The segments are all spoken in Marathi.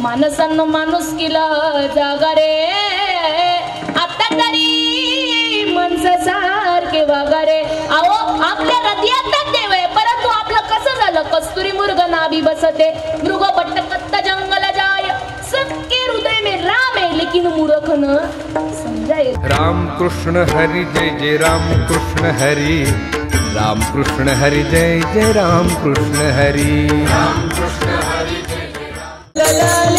माणसांनो माणूस केला जागा रे आता तरी माणसासारखे वागा रे अहो आपल्या हृदयात देव आहे परंतु आपलं कसं झालं कस्तुरी मृग नाभी बसते मृग भटकत जंगल जाय सबके हृदय में राम है लेकिन मूर्ख न समजाए राम कृष्ण हरि जय जय राम कृष्ण हरि राम कृष्ण हरि जय जय राम कृष्ण हरि राम कृष्ण हरि जय जय राम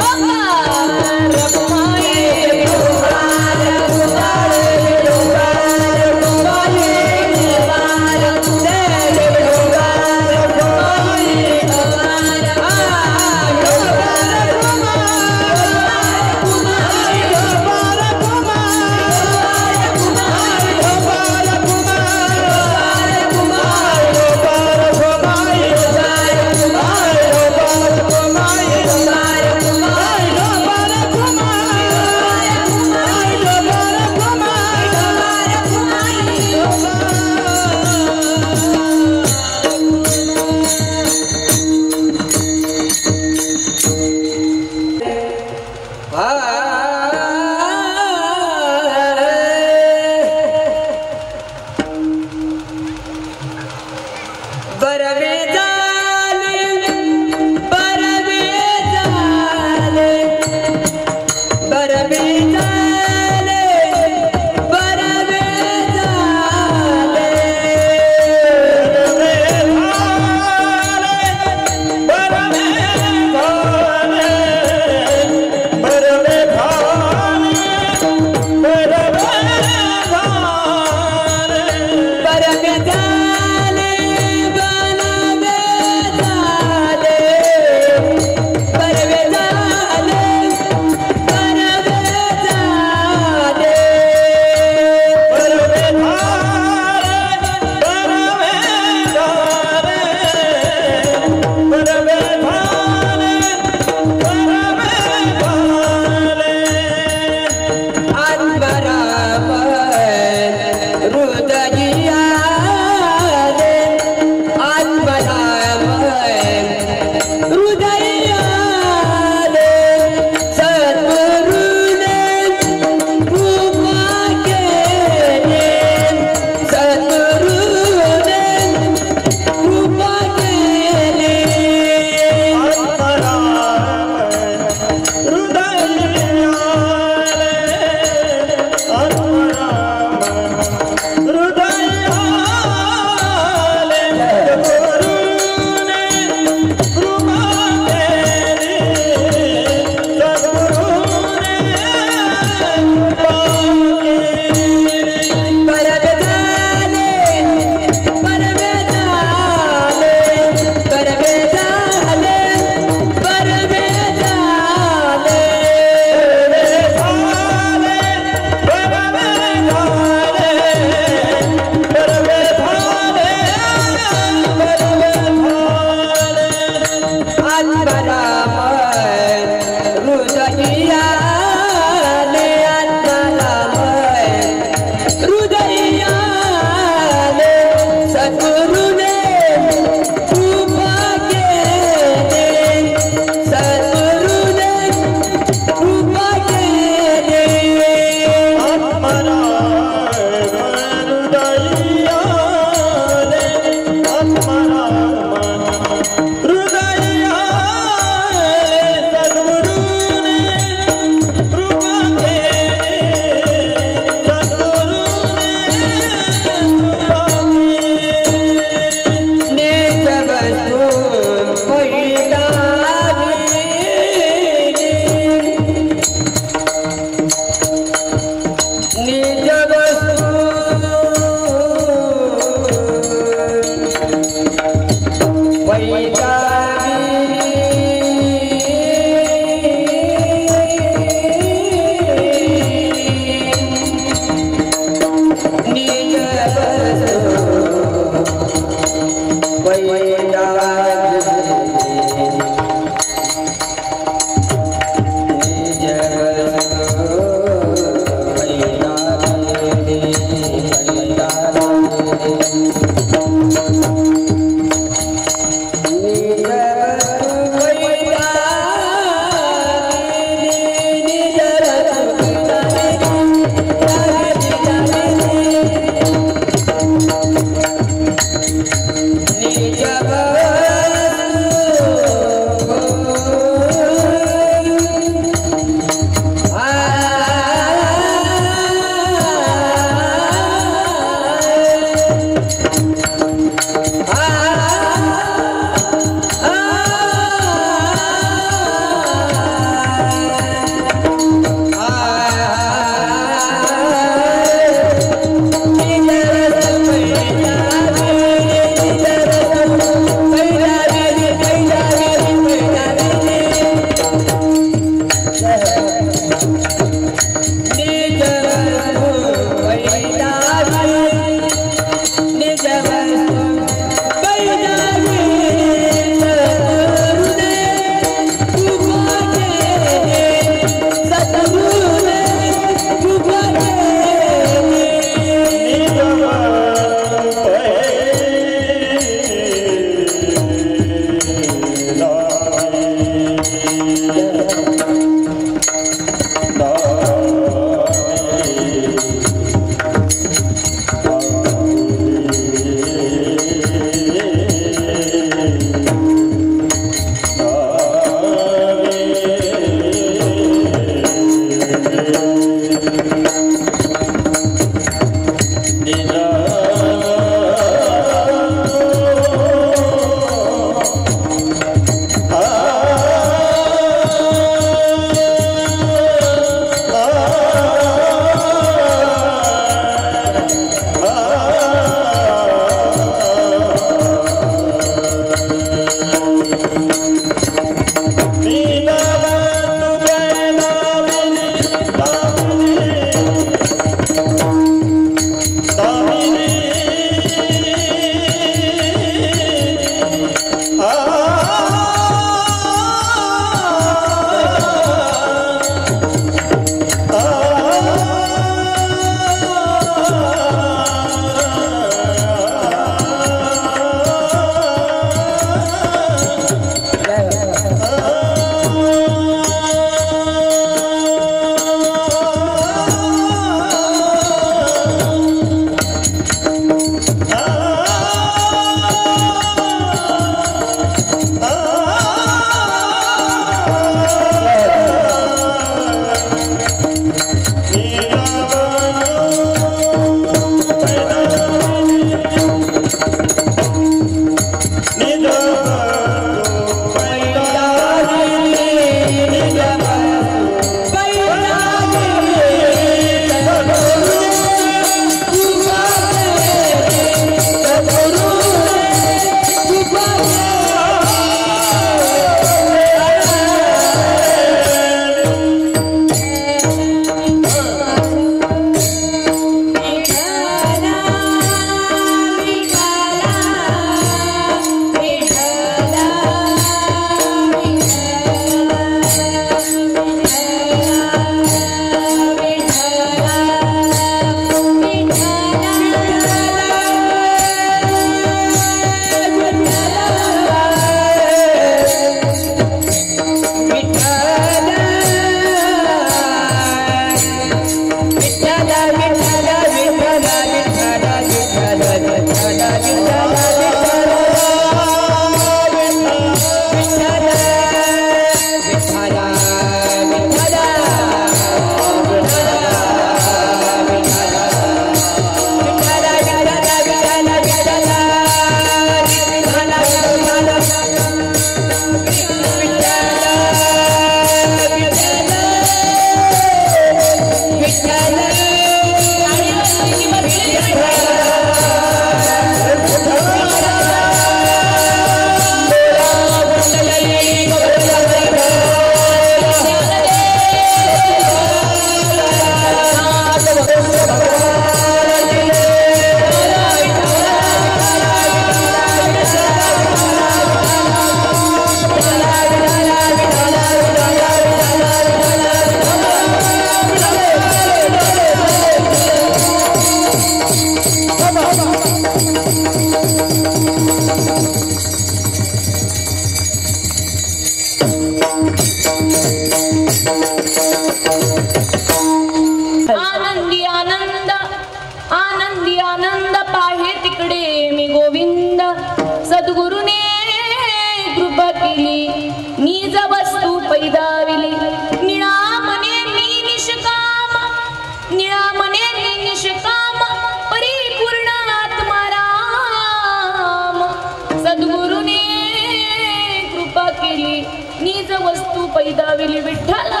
पैदाविली विठ्ठला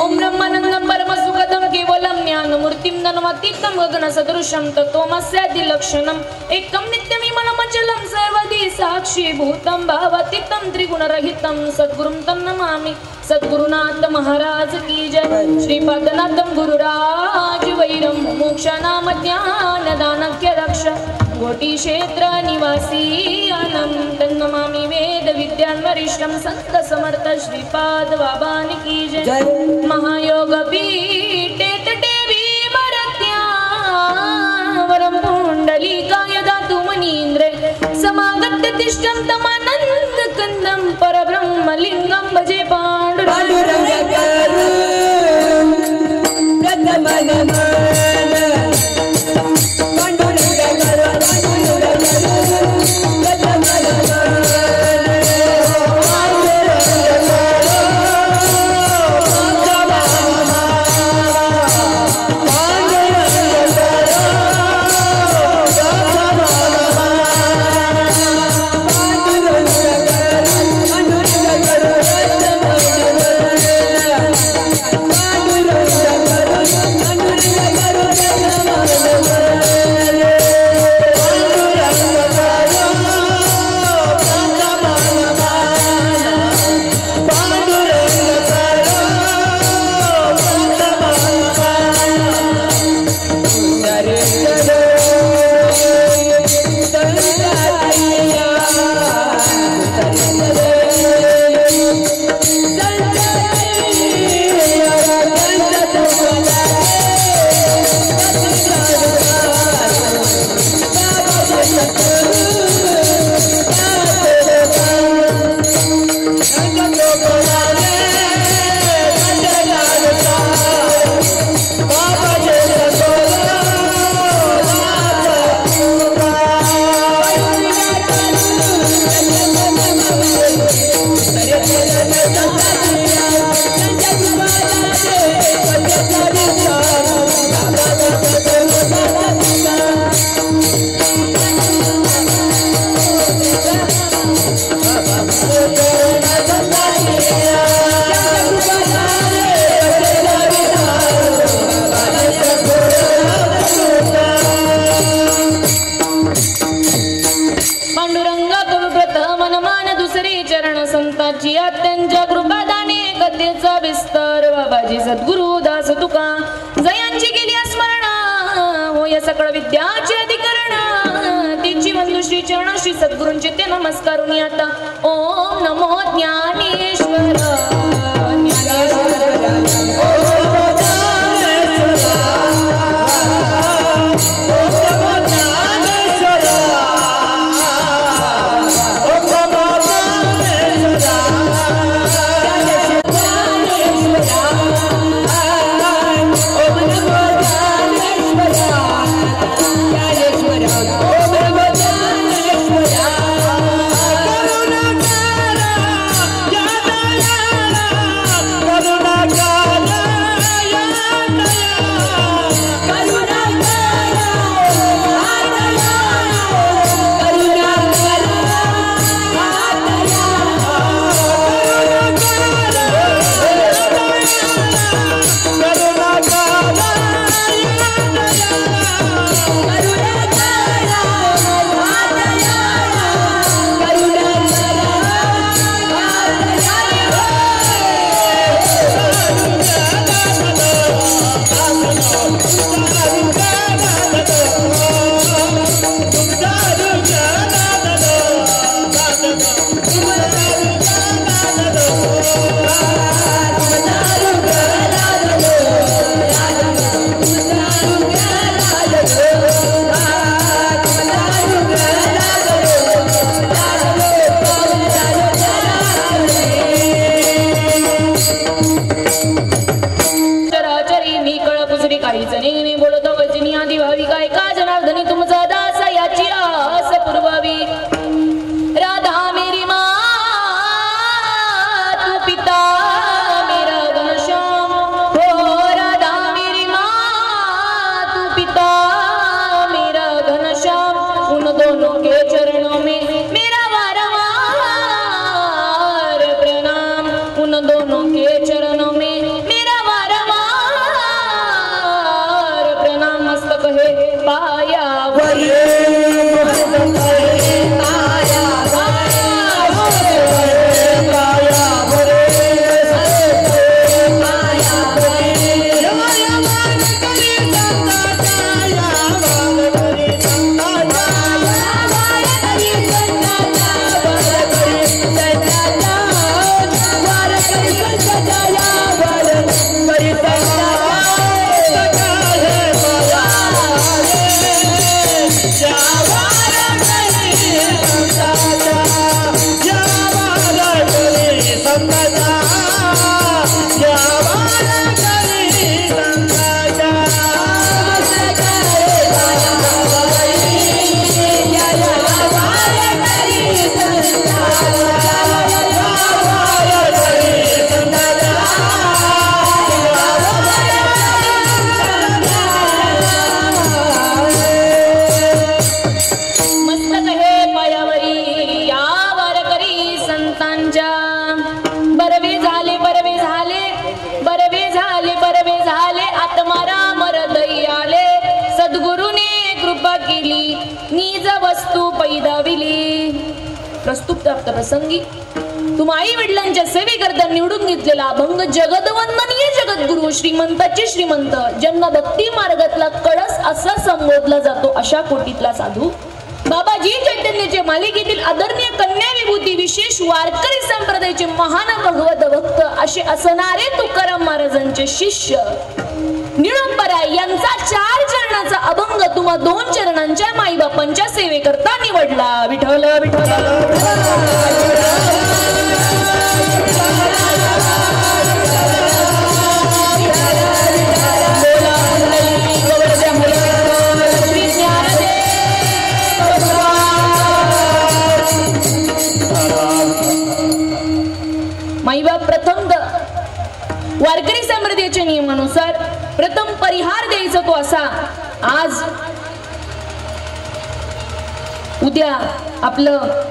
ओम ब्रह्मानंदं परमसुखदं केवलं ज्ञानमूर्तिं नन्मतीतं गगनसदृशं तत्त्वमस्यादि लक्षणम् एकं नित्यमिमलमचलं सर्वदि साक्षीभूतं भावातीतं त्रिगुणरहितं सद्गुरुं तं नमामि। सद्गुरुनाथ महाराज की जय। श्रीपादनाथं गुरुराज वैरं मोक्षनाम ज्ञान दानक्य रक्ष कोटि क्षेत्र निवासी अनंतं नमामि। वेद विद्यान वरिष्ठं संत समर्थ श्रीपाद बाबानी की जय। महायोग पीठे देवी भरत्या वरं पुंडलीकाय दातु मनीन्द्रे समागत्य तिष्ठं तमानंद कंदं परब्रह्मलिंगं भजे पांडुरंग सद्गुरूंचे ते नमस्कारुनी आता ओम नमो ज्ञानेश्वर ओम प्रस्तुत प्रसंगी तुम्हा आई वडिलांच्या सेवेकरता निवडून घेतलेला अभंग जगदवंदनीय जगद्गुरु श्रीमंताचे श्रीमंत ज्यांना भक्ती मार्गातला कळस असा संबोधला जातो अशा कोटीतला साधू बाबाजी चैतन्याचे मालिकेतील आदरणीय कन्या विभूती विशेष वारकरी संप्रदायाचे महान भगवत भक्त असे असणारे तुकाराम महाराजांचे शिष्य निळंबरा यांचा 4 चरणाचा अभंग तुम्हा 2 चरणांच्या माईबापांच्या सेवेकरता निवडला. विठ्ठल माईबाप प्रथम वारकरी संप्रदायाच्या नियमानुसार प्रथम परिहार द्यायचा तो असा. आज उद्या आपलं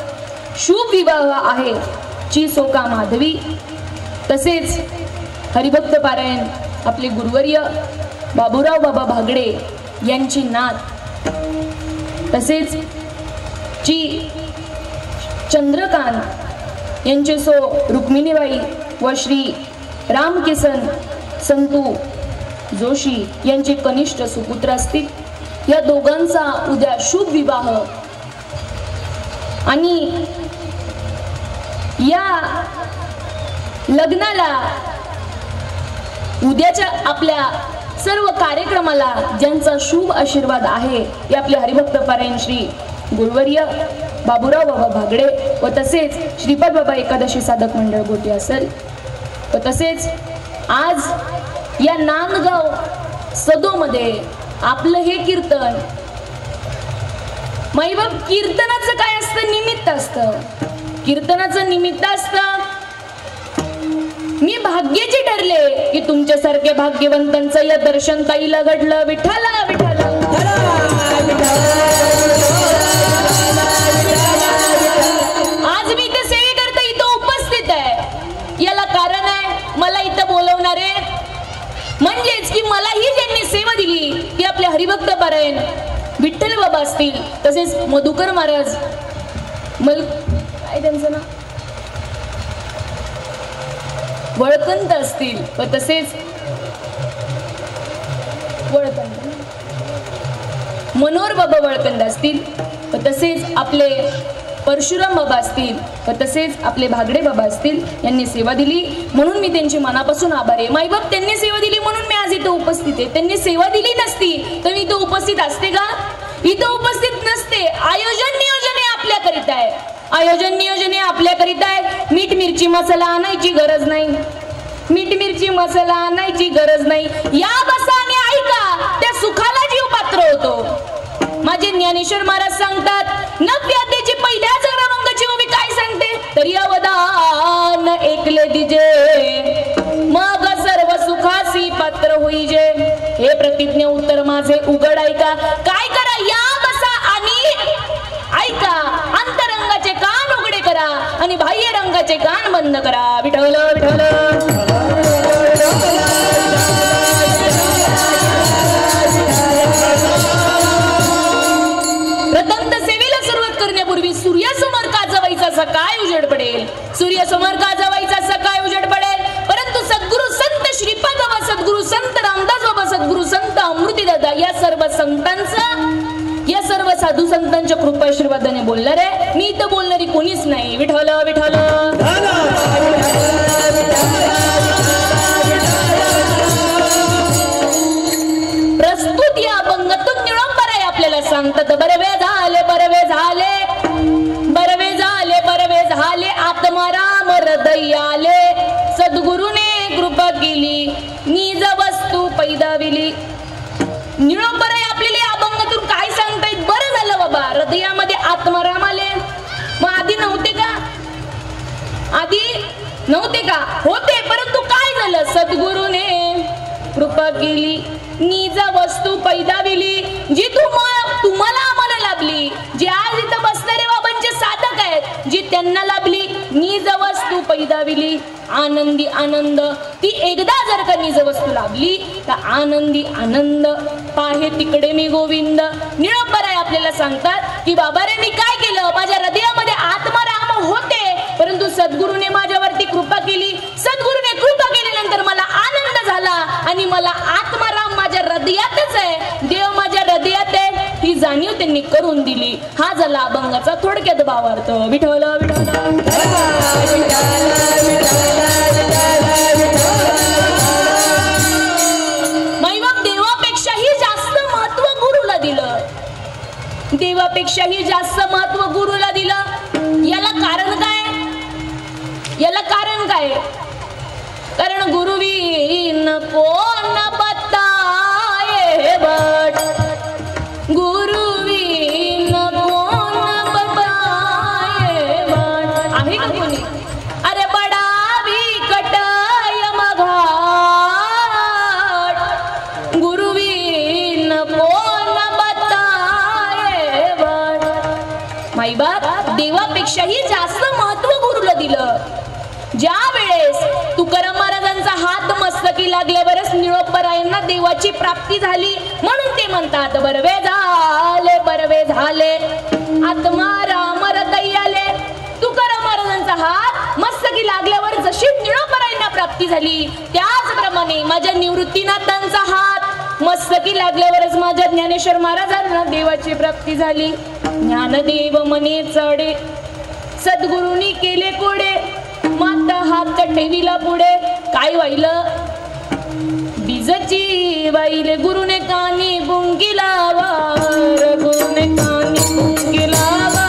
शुभ विवाह आहे चिसोका माधवी. तसेच हरिभक्त पारायण आपले गुरुवर्य बाबूराव बाबा भागडे यांची नात. तसेच चंद्रकांत यांचे सो रुक्मिणीबाई व श्री रामकिसन संतू जोशी यांचे कनिष्ठ सुपुत्र असतील. या दोघांचा उद्या शुभ विवाह आणि या लग्नाला उद्याच्या आपल्या सर्व कार्यक्रमाला ज्यांचा शुभ आशीर्वाद आहे ते आपले हरिभक्त पारायण श्री गुरुवर्य बाबूराव बाबा भागडे व तसेच श्रीपाद बाबा एकादशी साधक मंडळ गोटी असेल. व तसेच आज या नांदगाव सदोमध्ये आपलं हे कीर्तन माईबाप कीर्तनाचं काय असतं निमित्त असतं. कीर्तनाचं निमित्त असतं मी भाग्याचे ठरले की तुमच्यासारख्या भाग्यवंतांचं या दर्शन ताईला घडलं. विठ्ठला विठ्ठला आज मी इथे सेवेकरता इथं उपस्थित आहे. याला कारण आहे मला इथं बोलवणारे म्हणजेच की मलाही ज्यांनी सेवा दिली ती आपले हरिभक्त पारायण विठ्ठल बाबा असतील. तसेच मधुकर महाराज काय त्यांचं नाव वळकंत असतील. व तसेच मनोहर बाबा वळकंद असतील. व तसेच आपले परशुराम बाबा असतील. व तसेच आपले भागडे बाबा असतील. यांनी सेवा दिली म्हणून मी त्यांची मनापासून आभारी आहे. माईबाप त्यांनी सेवा दिली म्हणून मी आज इथं उपस्थित आहे. त्यांनी सेवा दिली नसती तर मी इथं उपस्थित असते का? इथं उपस्थित नसते. आयोजन नियोजन हे आपल्याकरिता आहे. आयोजन नियोजन हे आपल्याकरिता आहे. मीठ मिरची मसाला आणायची गरज नाही. मीठ मिरची मसाला आणायची गरज नाही. या बसा आणि ऐका त्या सुखाला जीव पात्र होतो. माझे ज्ञानेश्वर महाराज सांगतात नव्या त्याची पहिल्या क्रमांकाची उभी काय सांगते तरी अवदान ऐकले दिजे मग सर्व सुखासी पात्र होईजे. हे प्रतिज्ञा उत्तर माझे उघड ऐका. काय करा या बसा आणि ऐका. अंतरंगाचे कान उघडे करा आणि बाह्य रंगाचे कान बंद करा. विठ्ठल विठ्ठल प्रथम सेवेला सुरुवात करण्यापूर्वी सूर्यासमोर का जावायचा सकाळ उजेड पडेल. सूर्यासमोर का जावायचा सकाळ उजेड पडेल. परंतु सद्गुरु संत श्रीपाद बाबा सद्गुरु संत रामदास बाबा सद्गुरु संत अमृतीदादा या सर्व संतांचा या सर्व साधू संतांच्या कृपा आशीर्वादाने बोलणार आहे. मी इथं बोलणारी कोणीच नाही. विठ्ठल विठ्ठल प्रस्तुत या अभंगातून निळंबर आहे आपल्याला सांगतात बरवे झाले बरवे झाले बरवे झाले बरवे झाले आत्माराम हृदय आले सद्गुरुने कृपा केली निज वस्तू पैदाविली. निळंबर आहे आपल्याला अभंगातून काय सांगतायत. बरं झालं बाबा हृदयामध्ये आत्माराम आले. मग आधी नव्हते का? आधी नव्हते का? होते. परंतु काय झालं सद्गुरुने कृपा केली निज वस्तू पैदाविली. जी तुम्हाला आम्हाला लाभली जी आज इथं बसणारे बाबांचे साधक आहेत जी त्यांना लाभली निज वस्तू पैदाविली. आनंदी आनंद ती एकदा जर का निज वस्तू लाभली तर आनंदी आनंद पाहे तिकडे मी गोविंद. निळंबर आहे आपल्याला सांगतात की बाबा रे मी काय केलं माझ्या हृदयामध्ये आत्माराम होते, परंतु सद्गुरूने माझ्यावरती कृपा केली. सद्गुरूने कृपा केल्यानंतर मला आनंद झाला आणि मला आत्माराम माझ्या हृदयातच आहे, देव माझ्या हृदयात आहे, ही जाणीव त्यांनी करून दिली. हा झाला अभंगाचा थोडक्यात भावार्थ. विठ्ठल विठ्ठल मैवक देवापेक्षाही जास्त महत्व गुरुला दिलं. देवापेक्षाही जास्त महत्व गुरुला दिलं. याला कारण काय? याला कारण काय? कारण गुरुविन कोण बताये बट, गुरुविन कोण बताये बट. आहे का कोणी? अरे बडा विकट यमघाट, गुरुविन कोण बताये बट. माईबाप देवापेक्षाही जास्त महत्व गुरुला दिलं. ज्या वेळेस तुकाराम महाराजांचा हात मस्तकी लागल्यावरच निळोपरायांना देवाची प्राप्ती झाली. म्हणून ते म्हणतात बरवे झाले, बरवे झाले, आत्माराम हृदय आले. तुकाराम महाराजांचा हात मस्तकी लागल्यावर जशी निळोपरायांना प्राप्ती झाली, त्याचप्रमाणे माझ्या निवृत्तीनाथांचा हात मस्तकी लागल्यावरच माझ्या ज्ञानेश्वर महाराजांना देवाची प्राप्ती झाली. ज्ञानदेव मने चढे, सद्गुरूंनी केले कोडे, माता हात ठेविला पुढे. काय वाहिलं? बीजची वाहिले, गुरुने कानी गुंगीला वार, गुरुने कानी गुंगीला वार.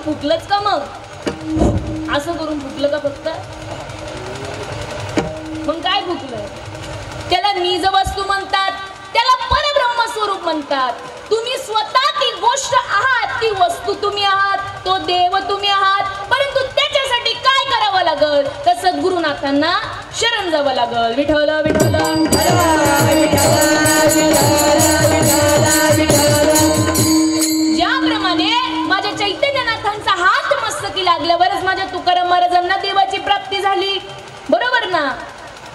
फुकलंच का मग? असं करून फुकलं का फक्त? मग काय फुकलं? त्याला निज वस्तू म्हणतात, त्याला परब्रह्म स्वरूप म्हणतात. तुम्ही स्वतः ती गोष्ट आहात, ती वस्तू तुम्ही आहात, तो देव तुम्ही आहात. परंतु त्याच्यासाठी काय करावं लागल? तर सद्गुरुनाथांना शरण जावं लागल. विठ्ठल विठ्ठल ज्याप्रमाणे माझ्या चैतन्यनाथांचा हात मस्तकी लागल्यावरच माझ्या तुकाराम महाराजांना देवाची प्राप्ती झाली. बरोबर ना?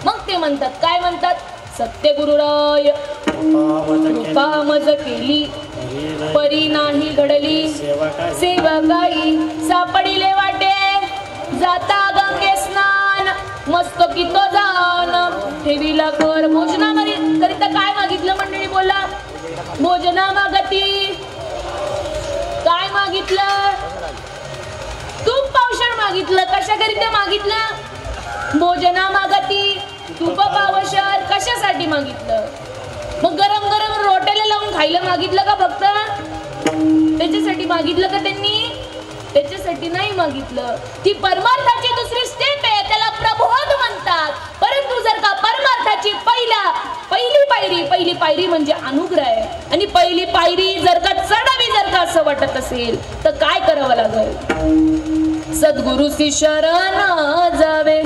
मग ते म्हणतात, काय म्हणतात? सत्य गुरुराय कृपा मज केली, परी नाही घडली, सेवकाई सापडिले वाटे, जाता गंगे स्नान, मस्तकी तो जान, ठेवीला कर. भोजनामध्ये करिता काय मागितलं मंडळी? बोला. भोजना मागती. काय मागितलं? तूप पावशर मागितलं. कशाकरिता मागितलं? भोजना मागती, तूप पावशर. कशासाठी मागितलं? मग गरम गरम रोट्याला लावून खायला मागितलं का फक्त? त्याच्यासाठी मागितलं का त्यांनी? त्याच्यासाठी नाही मागितलं. ती परमार्थाची दुसरी स्टेप आहे, त्याला प्रबोध म्हणतात. परंतु जर का परमार्थाची पहिली पायरी म्हणजे अनुग्रह आहे, आणि पहिली पायरी जर का चढावी जर का असं वाटत असेल तर काय करावं लागेल? सद्गुरूची शरण जावे,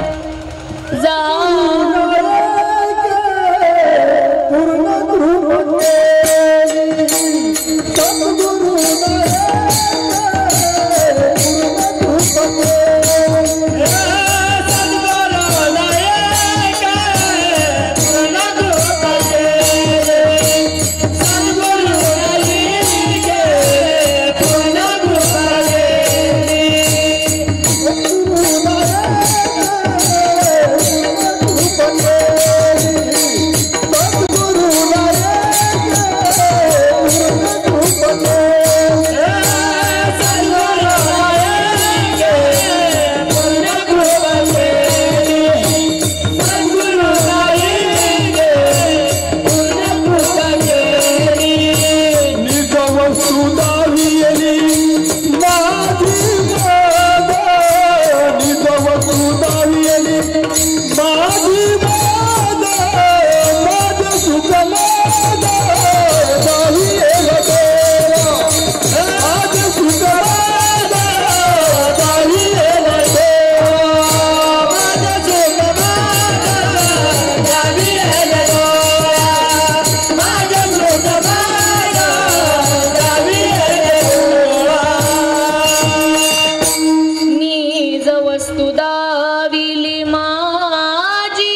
वस्तू दाविली माझी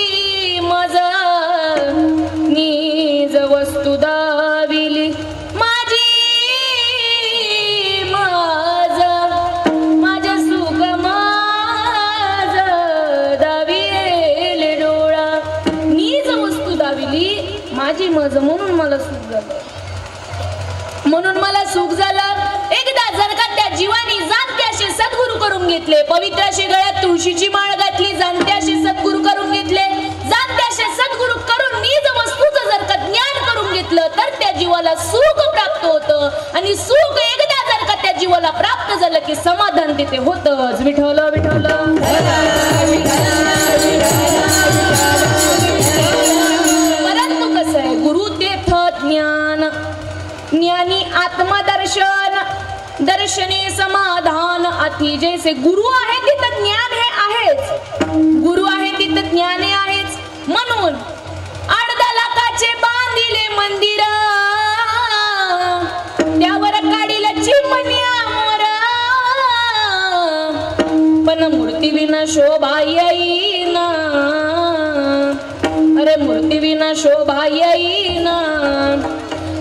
मज नीज वस्तू दाविली माझी मज माझ्या सुख माझ दाविले डोळा नीज वस्तू दाविली माझी मज म्हणून मला सुख झालं एकदा जर का त्या जीवानी जाणत्याशी सद्गुरु करून घेतले पवित्राशी गळ्यात तुळशीची माळ घातली जाणत्याशी सद्गुरु करून घेतले जाणत्याशी सद्गुरु करून निज वस्तूचं जर का ज्ञान करून घेतलं तर त्या जीवाला सुख प्राप्त होतं आणि सुख एकदा जर का त्या जीवाला प्राप्त झालं की समाधान तिथे होतंच विठ्ठल विठ्ठल परंतु कसं आहे गुरु तीर्थ ज्ञान ज्ञानी आत्मदर्शन दर्शने समाधान अति जैसे गुरु आहे तिथं ज्ञान हे आहेच गुरु आहे तिथं ज्ञान हे आहेच म्हणून 8 लाखाचे बांधिले मंदिर त्यावर काढीला चिमण्या मोर पण मूर्ती विना शोभा येईना अरे मूर्ती विना शोभा येईना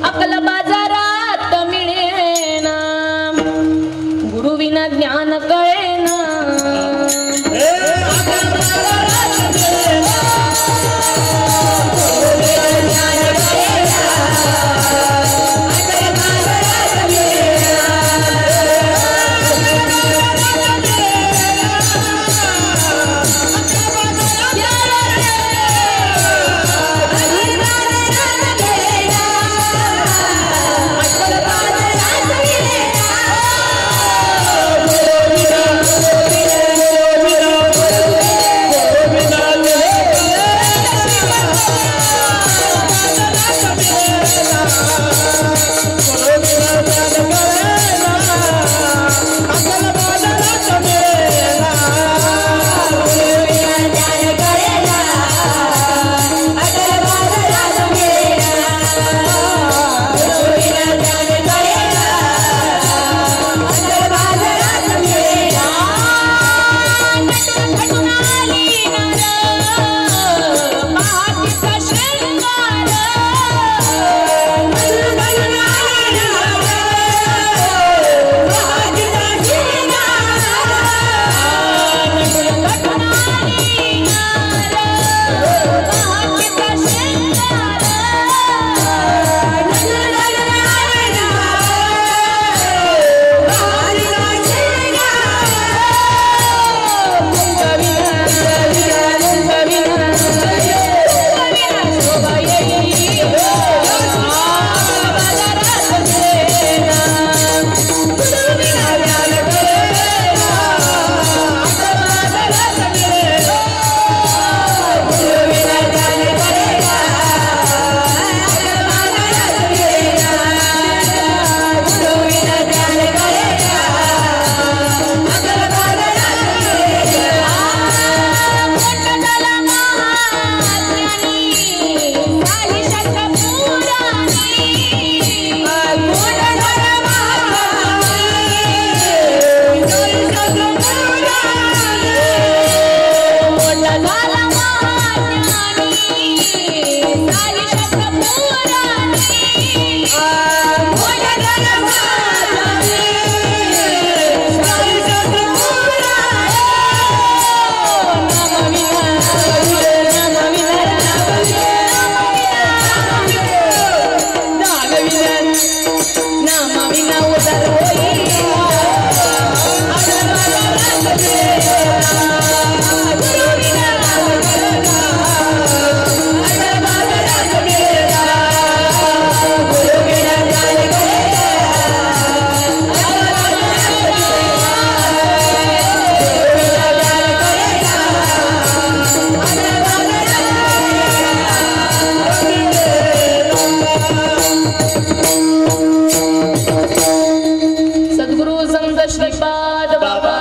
अकल बाजारात मिळेना गुरु विना ज्ञान कळेना श्रीपाद बाबा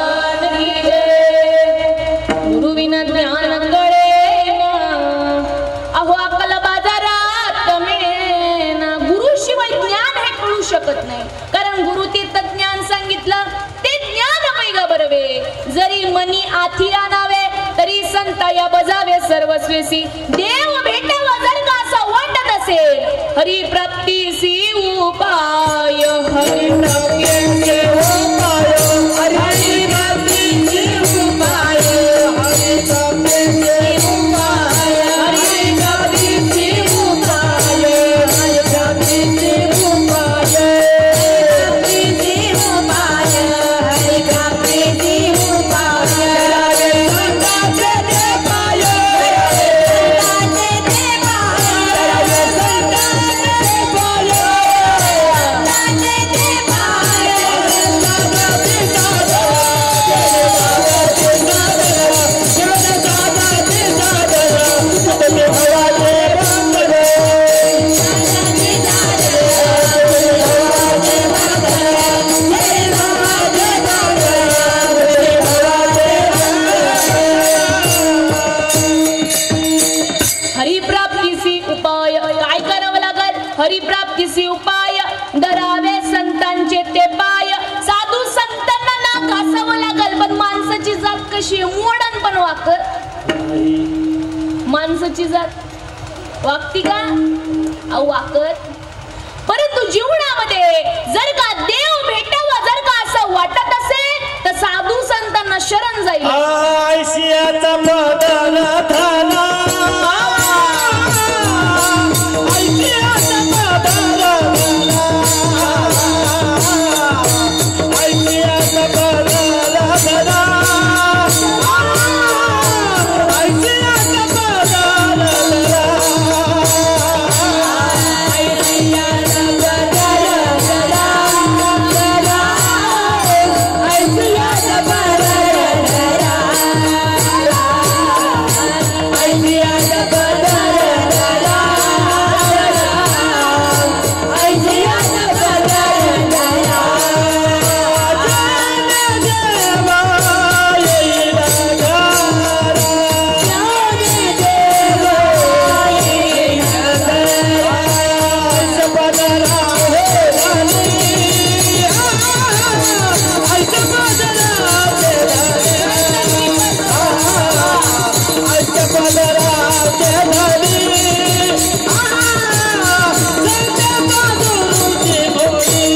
तपस्वेसी देव भेटावा जर का असं वाटत असेल, हरिप्राप्तीसी उपाय, हरिप्राप्तीसी उपाय, हरिप्राप्तीसी उपाय, हरिप्राप्तीसी उपाय, हरिप्राप्तीसी उपाय, हरिप्राप्तीसी उपाय, हरिप्राप्तीसी उपाय, हरिप्राप्तीसी उपाय, संताचे ते पाय, संताचे ते पाय, संताचे ते पाय, संताचे ते पाय, हरिप्राप्तीसी उपाय काय करावं लागल? हरिप्राप्तीसी उपाय धरावे संतांचे ते पाय, साधू संतांना नाक घासावं लागल. पण माणसाची जात कशी मोडन पण वाकत, माणसाची जात वागती का? वाकत. परंतु जीवनामध्ये जर का देव भेटावा जर का असं वाटत असेल तर साधू संतांना शरण जाईल. आयशियाचा बदल झाला, आयशियाचा बदल झाला, आयशियाचा बदल झाला, आयशियाचा बदल झाला, आयशियाचा बदल झाला, आयशियाचा बदल झाला, आयशियाचा बदल झाला, आयशियाचा बदल झाला. देवा येईल घरा, देवा येईल घरा, आयशा बदला हे झाली, आयशा बदला हे झाली, आयशा बदला हे झाली, संतांचा गुरुची भोळी,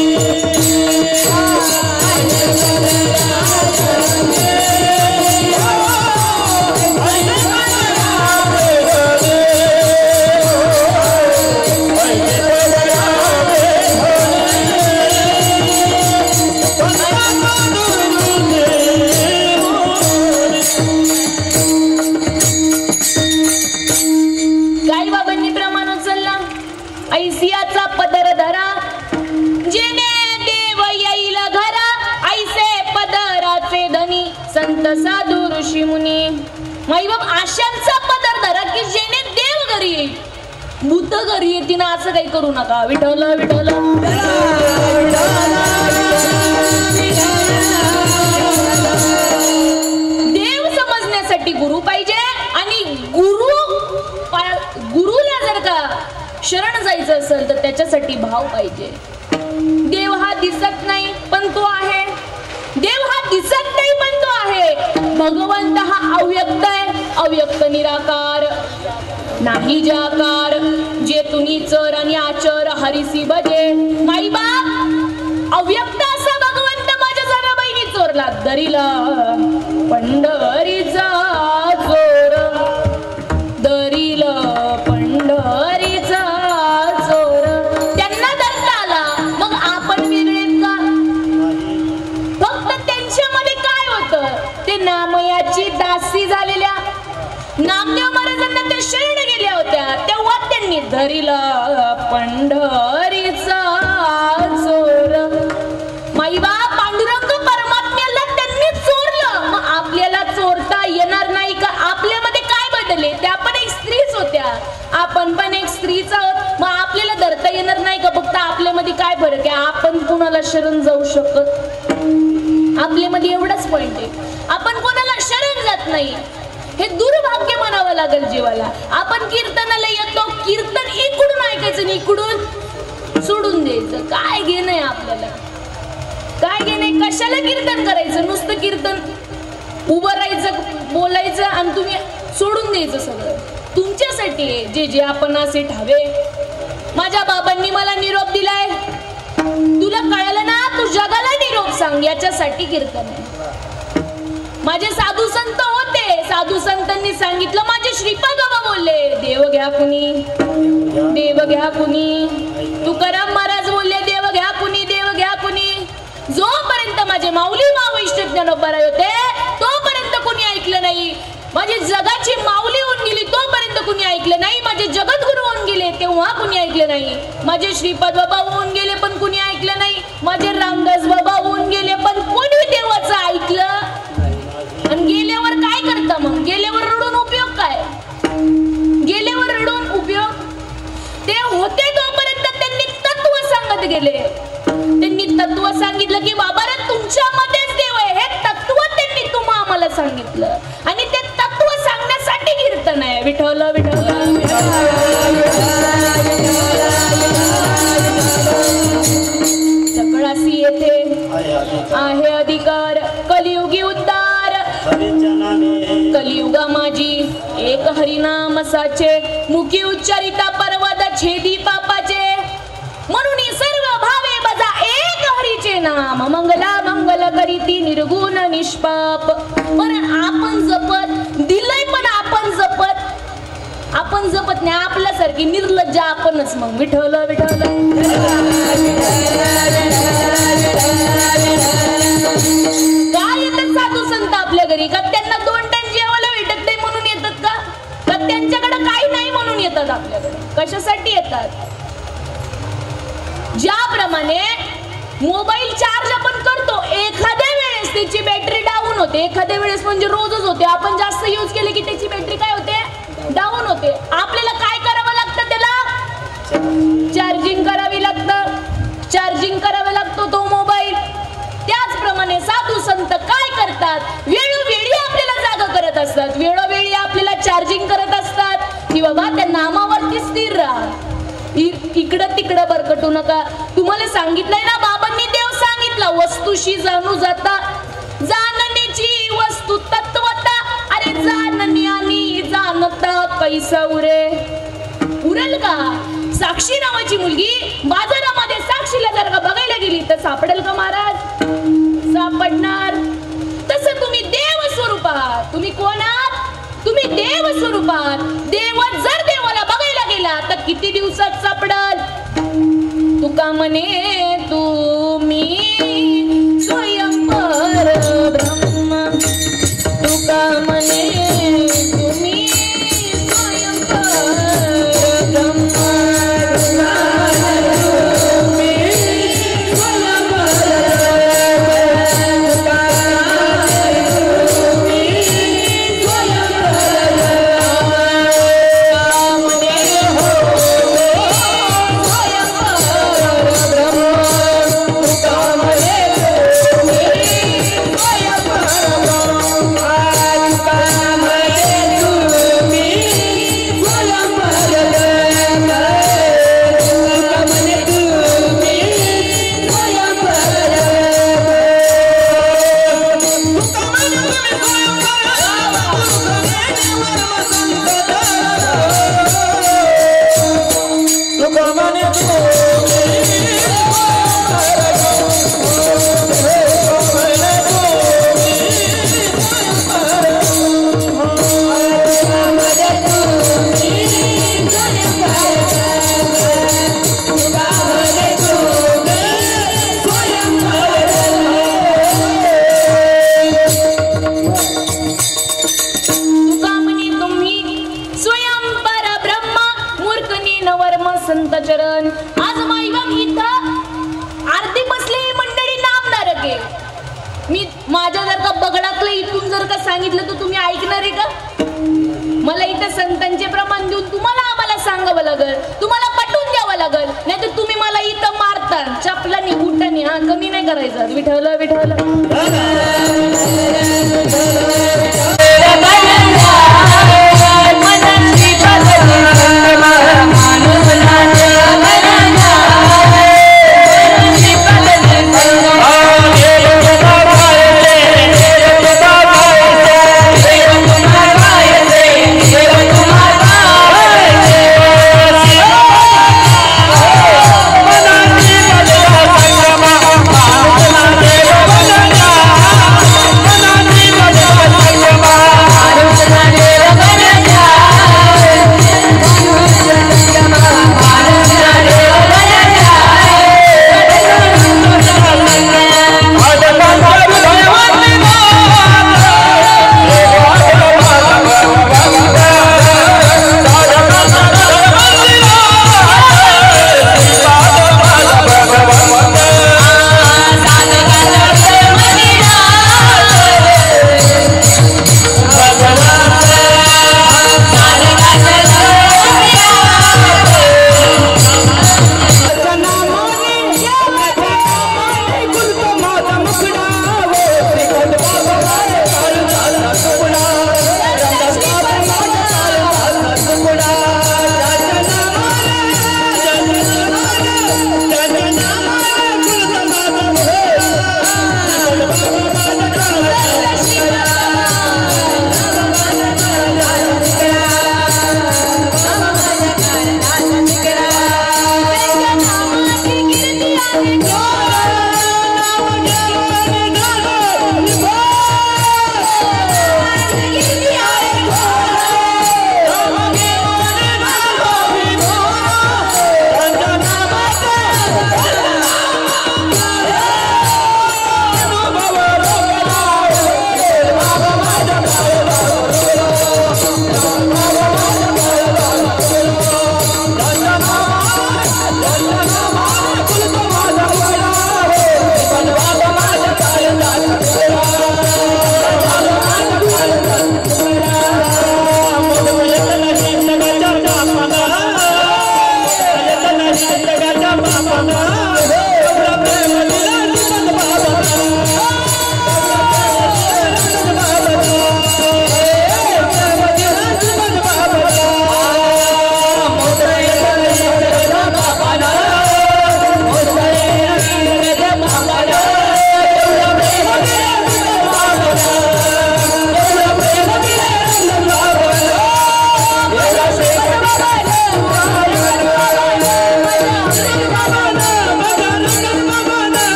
आयशा बदला हे झाली, आयशा बदला हे झाली, आयशा बदला हे काय बाबांनी प्रमाण उचलला? ऐसियाचा पदर धरा, जेने देव येईल घरा, ऐसे पदराचे धनी संत साधू ऋषी मुनी. माईबाप आशांचा पदर धरा की जेने देव घरी येईल, भूत घरी येते ना असं काही करू नका. विठ्ठल विठ्ठल देव समजण्यासाठी गुरु पाहिजे आणि गुरुला जर का शरण जायचं असेल तर त्याच्यासाठी भाव पाहिजे. देव हा दिसत नाही पण तो आहे, देव हा दिसत नाही पण तो आहे. भगवंत हा अव्यक्त आहे, अव्यक्त निराकार नाही जाकार, जे तुम्ही चर आणि आचर हरिसी भजे. माई बाप अव्यक्त असा भगवंत माझ्या जरा बहिणी चोरला, दरीला पंढरीचा चोर, दरीला पंढरीचा चोर. त्यांना दर्द आला, मग आपण वेगळेच का? फक्त त्यांच्यामध्ये काय होतं, ते नामयाची दासी झालेल्या नामदेव महाराजांना त्या शरण गेल्या होत्या, तेव्हा त्यांनी धरिला पंढरीचा चोर. माईबा पांडुरंग परमात्म्याला त्यांनी चोरलं, मग आपल्याला चोरता येणार नाही का? आपल्यामध्ये काय बदलले? त्या पण एक स्त्रीच होत्या, आपण पण एक स्त्रीच आहोत, मग आपल्याला धरता येणार नाही का? फक्त आपल्यामध्ये काय फरक आहे? आपण कुणाला शरण जाऊ शकत? आपल्यामध्ये एवढाच पॉइंट आहे, आपण कोणाला शरण जात नाही. हे दुर्भाग्य म्हणावं लागेल जीवाला. आपण कीर्तनाला येतो, कीर्तन इकडून ऐकायचं आणि इकडून सोडून द्यायचं. काय घेणं आहे आपल्याला? काय घेणं? कशाला कीर्तन करायचं? नुसतं कीर्तन उभं राहायचं, बोलायचं आणि तुम्ही सोडून द्यायचं सगळं. तुमच्यासाठी आहे, जे जे आपण असे ठावे. माझ्या बाबांनी मला निरोप दिलाय. तुला कळलं ना, तू जगाला निरोप सांग, याच्यासाठी कीर्तन आहे. माझे साधू संत होते, साधू संतांनी सांगितलं. माझे श्रीपाद बाबा बोलले, देव घ्या कुणी, देव घ्या कुणी. तुकाराम महाराज बोलले, देव घ्या कुणी, देव घ्या कुणी. जोपर्यंत माझे माऊली मावैष्णव ज्ञानोबाराय होते तोपर्यंत कुणी ऐकलं नाही. माझी जगाची माऊली होऊन गेली तोपर्यंत कुणी ऐकलं नाही. माझे जगद्गुरु होऊन गेले तेव्हा कुणी ऐकलं नाही. माझे श्रीपाद बाबा होऊन गेले पण कुणी ऐकलं नाही. माझे रामदास बाबा होऊन गेले पण कोणी देवाचं ऐकलं. आणि गेल्यावर काय करता मग? गेल्यावर रडून उपयोग काय? गेल्यावर रडून उपयोग? ते होते तोपर्यंत त्यांनी तत्व सांगत गेले. त्यांनी तत्व सांगितलं की बाबा रे तुमच्यामध्येच देव आहे, हे तत्व त्यांनी आम्हाला सांगितलं. आणि ते तत्व सांगण्यासाठी कीर्तन आहे. विठ्ठल विठ्ठल सकळासी येथे आहे अधिकार, कलियुगी उद्धार. कलियुगा माझी एक हरिनाम साचे, मुखी उच्चारिता पर्वत छेदी पापाचे. म्हणून सर्व भावे बजा एक हरीचे नाम, मंगला मंगल करीती निर्गुण निष्पाप. पण आपण जपत दिलंय, पण आपण जपत नाही. आपल्यासारखी निर्लज्ज आपणच. मग विठ्ठल विठ्ठल काय येतात साधू संत आपल्या घरी? का त्यांना 2 टाइम जेवायला भेटत नाही म्हणून येतात का? का त्यांच्याकडे काही नाही म्हणून येतात आपल्याकडे? कशासाठी येतात? ज्याप्रमाणे मोबाईल चार्ज आपण करतो, एखाद्या वेळेस त्याची बॅटरी डाऊन होते, एखाद्या वेळेस म्हणजे रोजच होते. आपण जास्त यूज केले की त्याची बॅटरी काय होते? डाऊन होते. आपल्याला काय करावं लागतं? त्याला चार्जिंग करावी लागतं. चार्जिंग करावा लागतो तो मोबाईल. त्याचप्रमाणे साधू संत काय करतात? वेळोवेळी आपल्याला जागा करत असतात, वेळोवेळी आपल्याला चार्जिंग करत असतात की बाबा त्या नामावरती स्थिर राहा, इकडं तिकडं बरकटू नका. तुम्हाला सांगितलंय ना, बाबांनी देव सांगितला, वस्तूशी जाणू जाता जाणण्याची वस्तू तत्वता. अरे जाणणी आणि जाणता कैसा उरेल का? साक्षी नावाची मुलगी बाजारामध्ये साक्षीला जर का बघायला गेली तर सापडेल का महाराज? सापडणार. तसं तुम्ही देव स्वरूपात. तुम्ही कोण आहात? तुम्ही देव स्वरूपात. देव जर देवाला बघायला गेला तर किती दिवसात सापडल? तुका म्हणे तुम्ही स्वयं परब्रह्म. तुका म्हणे तुम्ही स्वयं परब्रह्म. सांगितलं तर तुम्ही ऐकणार आहे का? मला इथं संतांचे प्रमाण देऊन तुम्हाला आम्हाला सांगावं लागल, तुम्हाला पटवून द्यावं लागल. नाही तर तुम्ही मला इथं मारता चपलानी बुटानी. हा, कमी नाही करायचं. विठ्ठल विठ्ठल Bye.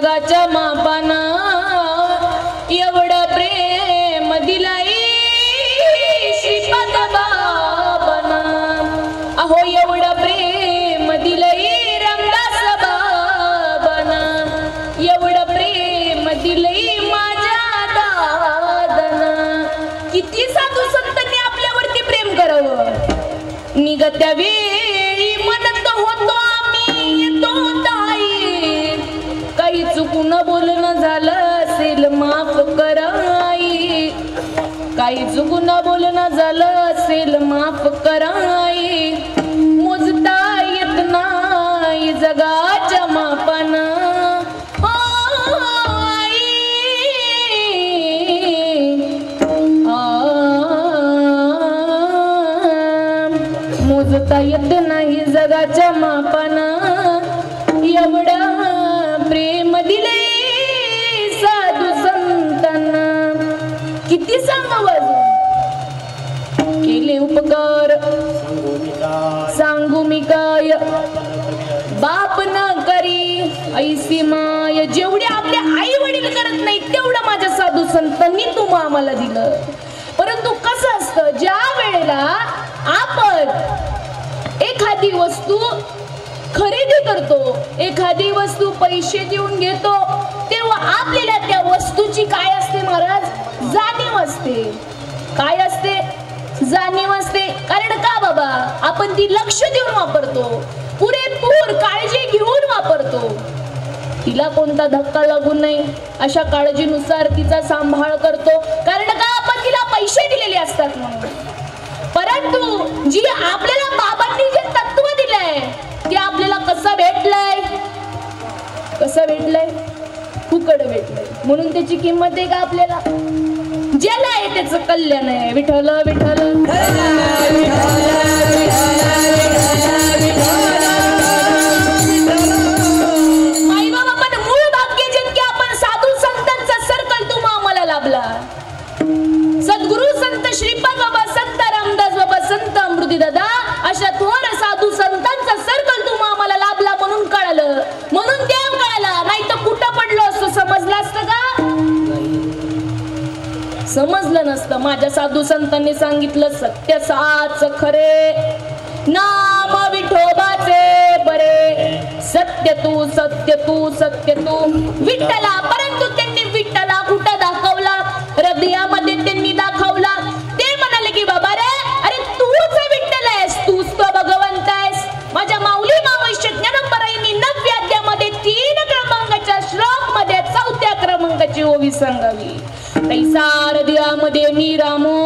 जगाच्या मापाना एवढं प्रेम दिलाई श्रीपाद बाबांना अहो एवढं प्रेम दिलई रामदास बाबांना एवढं प्रेम दिलई माझ्या दादांना किती साधू संतांनी आपल्यावरती प्रेम करावं निगत्या वेळी म्हणत होतो आम्ही येतो ताई काही चुकून बोलणं झालं असेल माफ कराई काही चुकून बोलणं झालं असेल माफ कराई मोजता येत नाही जगाच्या मापानं मोजता येत नाही जगाच्या मापानं एवढं प्रेम दिले साधू संतांना किती सांगावं केले उपकार सांगू मी काय बाप न करी ऐसी माय जेवढे आपले आई वडील करत नाही तेवढं माझ्या साधू संतांनी तुम्हा आम्हाला दिलं परंतु कसं असतं ज्या वेळेला आपण एखादी वस्तू खरेदी करतो एखादी वस्तू पैसे देऊन घेतो तेव्हा आपल्याला त्या वस्तूची काय असते महाराज जाणीव असते काय असते जाणीव असते कारण का बाबा आपण ती लक्ष देऊन वापरतो पुरेपूर काळजी घेऊन वापरतो तिला कोणता धक्का लागू नये अशा काळजीनुसार तिचा सांभाळ करतो कारण का आपण तिला पैसे दिलेले असतात म्हणून परंतु जी आपल्याला बाबांनी जे तत्व दिलंय ते आपल्याला कसं भेटलंय फुकट भेटलंय म्हणून त्याची किंमत आहे का आपल्याला ज्याला आहे त्याचं कल्याण आहे विठ्ठल विठ्ठल आई बाबा पण मूळ भाग्य जितके आपण साधू संतांचा सर्कल तुम्हा आम्हाला लाभला सद्गुरु संत श्रीपाद बाबा संत रामदास बाबा संत अमृती दादा अशा थोर साधू संतांचा सर्कल तुम्हा आम्हाला लाभला म्हणून कळालं म्हणून देव कळाला नाही तर कुठं पडलो असतो समजलं असतं का समजलं नसतं माझ्या साधू संतांनी सांगितलं सत्य साच खरे नाम विठोबाचे बरे सत्य तू सत्य तू सत्य तू विठ्ठला परंतु त्यांनी विठ्ठला कुठं दाखवला हृदयामध्ये त्यांनी दाखवला ते म्हणाले की बाबा रे अरे तूच विठ्ठल आहेस तूच तो भगवंत आहेस माझ्या माऊली मावैश्य ज्ञानपरायणी 9व्या अध्यायामध्ये 3 क्रमांकाच्या श्लोक मध्ये 4थ्या क्रमांकाची ओवी सांगावी तैसा हृदयामध्ये मी रामो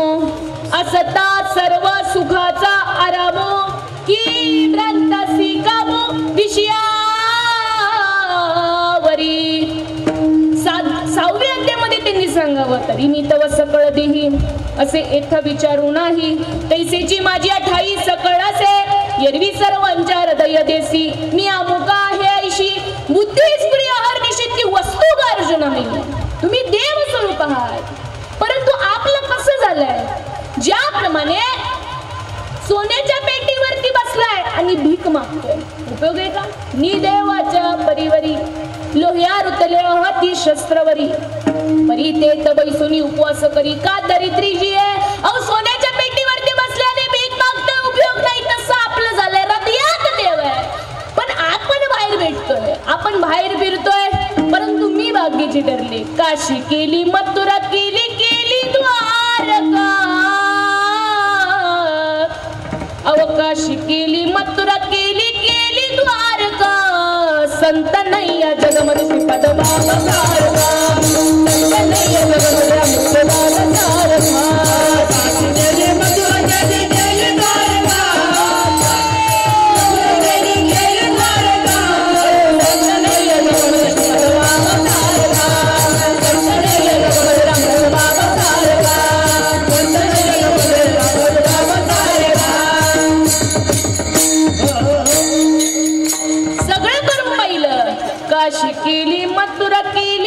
असता सर्व सुखाचा आरामो की भ्रांतासी कामो विषयावरी 6व्या अध्यायामध्ये त्यांनी सांगावं तरी मी तव सकळ देही असे एथ विचारू नाही तैसेची माझी 28 सकळ असे एरवी सर्वांच्या हृदय देसी मी अमुका आहे ऐशी बुद्धी स्प्रिय हरनिशीची वस्तू गार्जुन आहे तुम्ही देव स्वरूप आहात परंतु आपलं कसं झालंय ज्याप्रमाणे सोन्याच्या पेटीवरती बसलाय आणि भीक मागतोय उपयोग आहे का नि देवाच्या परिवरी लोह्या रुतले हाती शस्त्रवरी परी ते तबैसुनी उपवास करी का दरिद्री जी आहे अहो सोन्याच्या पेटीवरती बसल्याने भीक मागतोय उपयोग नाही तसं आपलं झालंय हृदयात देव आहे पण आपण बाहेर भेटतोय आपण बाहेर फिरतोय परंतु मी भाग्याची ठरले काशी केली मथुरा केली द्वारका अवकाशी केली मथुरा केली द्वारका संत नाही या जगमध्ये श्रीपाद बाबा सारखा संत नाही या जगमध्ये मुक्त बाबा सारखा काशी केली मथुरा केली द्वारका केली द्वारका संत नाही या जगमध्ये श्रीपाद बाबा सारखा संत नाही या जगमध्ये रामदास बाबा सारखा संत नाही या जगमध्ये रामदास बाबा सारखा सगळं करून पाहिलं काशी केली मथुरा केली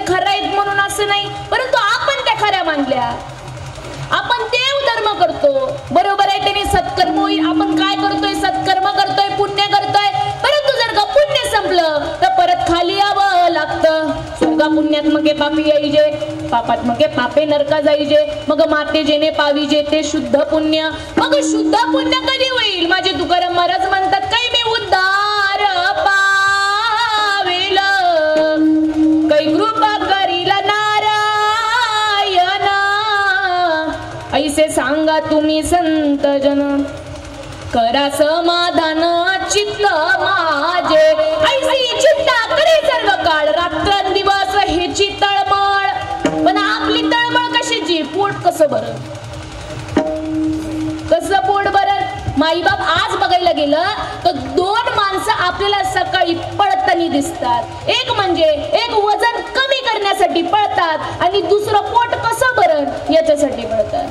खऱ्या आहेत म्हणून असं नाही, परंतु आपण त्या खऱ्या मानल्या. आपण देव धर्म करतो, बरोबर आहे, त्याने सत्कर्म होईल. आपण काय करतोय? सत्कर्म करतोय, पुण्य करतोय. परंतु जर का पुण्य संपलं तर परत खाली यावं लागतं. स्वर्गा पुण्यात मगे पापी यायजे, पापात मगे पापे नरका जायजे, मग माते जेने पाविजे ते शुद्ध पुण्य. मग शुद्ध पुण्य कधी होईल? माझे तुकाराम महाराज म्हणतात, काही मी उद्धार पावेल, काही कृपा करील नारायण. ऐसे सांगा तुम्ही संत जन, करा समाधान चित्त माझे. ऐसी चिंता करे सर्व काळ, रात्रंदिवस हेची तळमळ. पण आपली तळमळ कशाची? पोट कसं भरल, कसं पोट भरल? माईबाप आज बघायला गेलं तर दोन माणसं आपल्याला सकाळी पळताना दिसतात. एक म्हणजे एक वजन कमी करण्यासाठी पळतात आणि दुसरं पोट कसं भरल याच्यासाठी पळतात.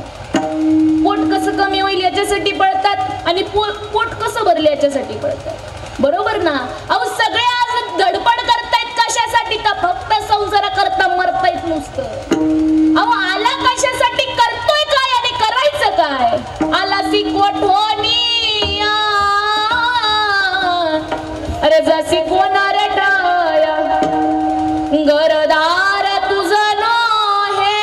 पोट कसं कमी होईल याच्यासाठी पळतात आणि पोट कसं भरले याच्यासाठी पळतात. बरोबर ना? अहो सगळे आज धडपड करतायत कशासाठी? तर फक्त संसार करता मरतायत नुसतं. अहो आला कशासाठी? करतोय काय आणि करायचं काय? आला शिकवणी अरे जशी कोणार टाया घरदार तुझं नो हे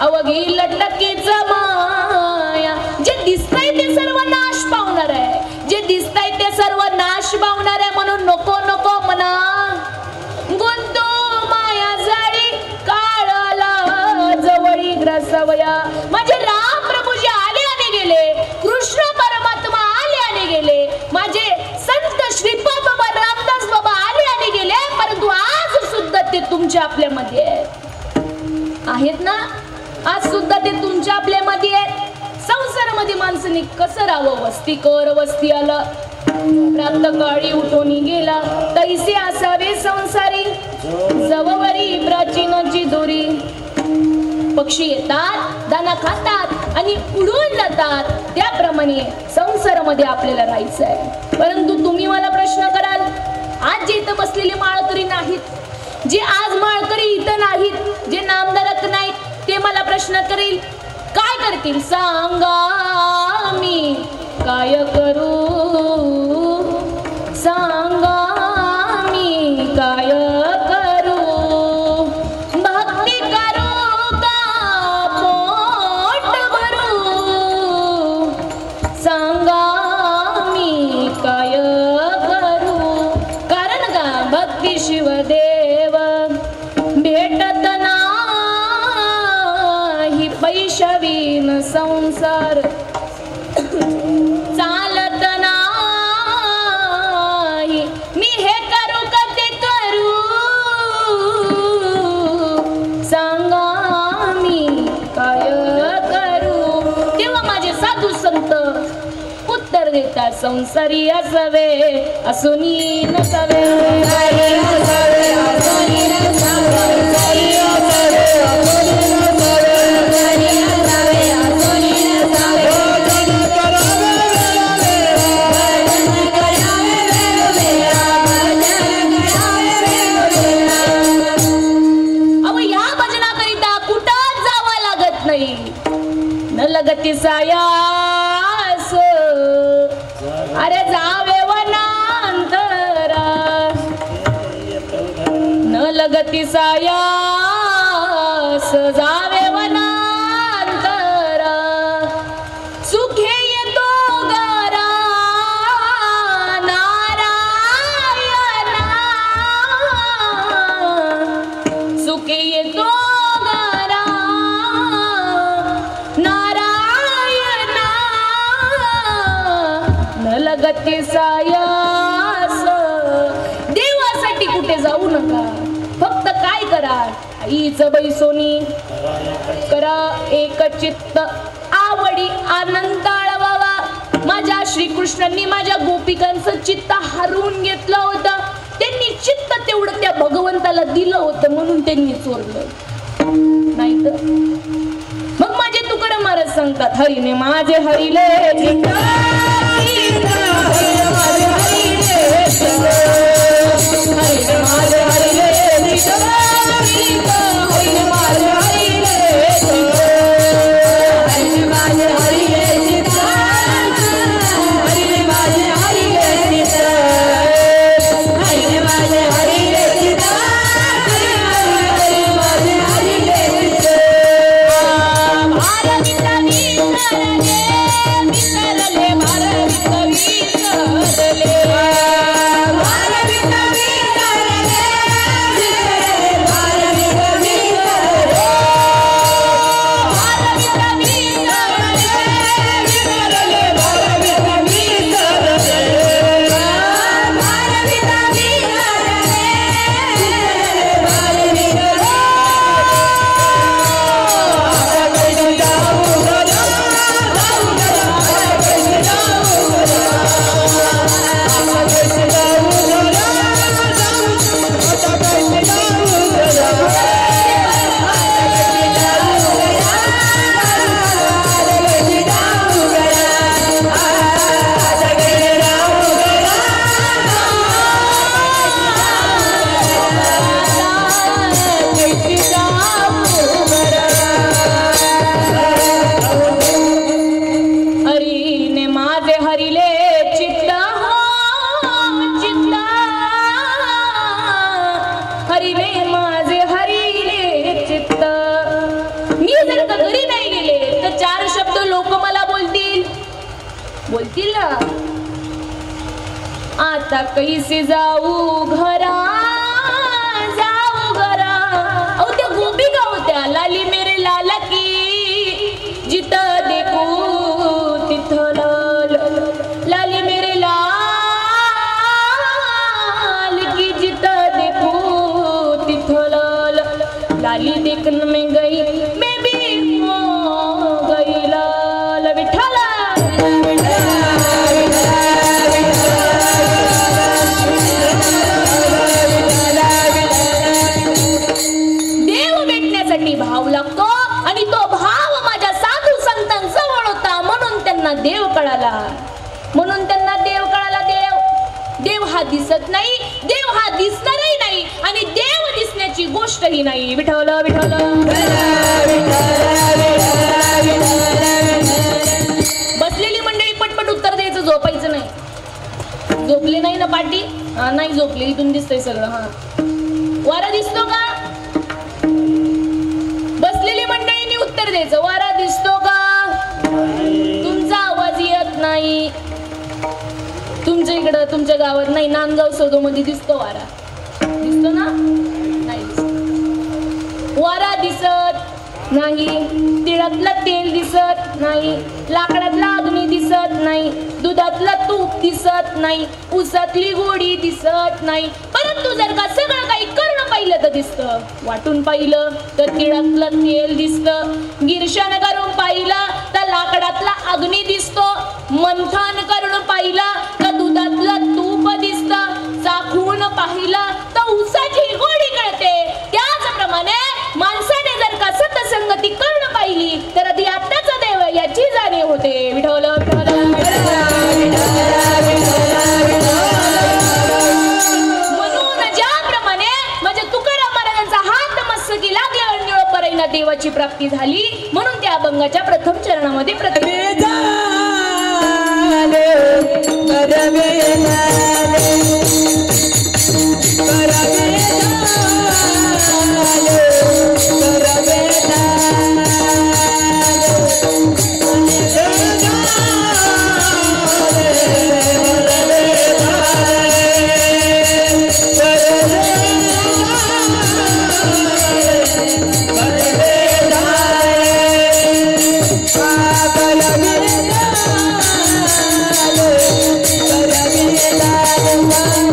अवघी लटकीच माया. जे दिसतंय ते सर्व नाश पावणार आहे, जे दिसतंय ते सर्व नाश पावणार आहे. म्हणून नको नको म्हणा गुंतू माया जाळी काळाला जवळी ग्रसवया. माझे राम प्रभूजी आले आणि गेले, कृष्ण परमात्मा आले आणि गेले, माझे संत श्रीपाद बाबा रामदास बाबा आले आणि गेले, परंतु आज सुद्धा ते तुमच्या आपल्यामध्ये आहेत ना? आज सुद्धा ते तुमच्या आपल्यामध्ये आहेत. संसारामध्ये माणसाने कसं राहावं? वस्ती कर वस्ती आला, प्रातःकाळी उठून गेला, तैसे असावे संसारी, जवळी प्राचीनाची दोरी. पक्षी येतात, दाना खातात आणि उडून जातात, त्याप्रमाणे संसारामध्ये आपल्याला राहायचं आहे. परंतु तुम्ही मला प्रश्न कराल, आज जे इथं बसलेले माळकरी नाहीत, जे आज माळकरी इथं नाहीत, जे नामधारक नाहीत, ते मला प्रश्न करील, काय करतील? सांगा मी काय करू, सांगा मी काय करू, भक्ती करू का पोट भरू, सांगा मी काय करू. कारण का? भक्ती शिवदेव भेटत नाही, पैशावीन संसार चालत नाही. मी हे करू का ते करू, सांगा मी काय करू. तेव्हा माझे साधू संत उत्तर देतात, संसारी असावे असुनी नसावे, सायास. अरे जावे वनांतरा न लगती सायास, जावे वनांतरा सुखे येतो गारा नारायणा, सुखे येतो गती सायास. देवासाठी कुठे जाऊ नका, फक्त काय करा? आईच बैसोनी करा एक चित्त, आवडी आनंद आळवावा. माझ्या श्रीकृष्णांनी माझ्या गोपिकांचं चित्त हरवून घेतलं होतं. त्यांनी चित्त तेवढं त्या भगवंताला दिलं होतं म्हणून त्यांनी चोरलं, नाही तर मग माझे तुकाराम महाराज सांगतात, हरीने माझे हरिले चित्त, हरीने माझे हरिले चित्त, हरीने माझे हरिले बोलतील ना, आता कैसे जाऊ घरा जाऊ घरा. अहो त्या गोपिका होत्या, लाली मेरे लाला की जिथं देखू तिथं लाल, लाली मेरे लाल की जिथं देखू तिथं लाल, लाली देखने में गई मैं भी हो गई लाल. विठ्ठला भाव लागतो आणि तो भाव माझ्या साधू संतांजवळ होता, म्हणून त्यांना देव कळाला, म्हणून त्यांना देव कळाला. देव हा दिसत नाही, देव हा दिसणारही नाही आणि देव दिसण्याची गोष्टही नाही. विठ्ठल विठ्ठल बसलेली मंडळी पटपट उत्तर द्यायचं, झोपायचं नाही. झोपले नाही ना पाटी? नाही झोपले, इथून दिसतंय सगळं. हा वारा दिसतो का? बसलेली मंडळींनी उत्तर द्यायचं. वारा दिसतो का? तुमचा आवाज येत नाही. तुमच्या इकडं तुमच्या गावात नाही, नांदगाव सदो मध्ये दिसतो वारा. दिसतो ना? नाही दिसत. वारा दिसत नाही, तिळातलं तेल दिसत नाही, लाकडातला अग्नी दिसत नाही, दुधातलं तूप दिसत नाही, ऊसातली गोडी दिसत नाही. परंतु जर का सगळं काही करणं पाहिलं तर दिसतं. वाटून पाहिलं तर तिळातलं तेल दिसतं, गिरशान करून पाहिलं तर लाकडातला अग्नी दिसतो, मंथन करून पाहिलं तर दुधातलं तूप दिसतं, चाखून पाहिलं तर ऊसाची गोडी कळते. त्याचप्रमाणे माणसाने जर का सतसंगती करणं पाहिली तर आधी आत्ताचा देव याची जाणीव होते. विठ्ठल विठ्ठल म्हणून ज्याप्रमाणे माझ्या तुकाराम महाराजांचा हात मस्तकी लागल्यावर निळोपराईला देवाची प्राप्ती झाली, म्हणून त्या अभंगाच्या प्रथम चरणामध्ये Bye.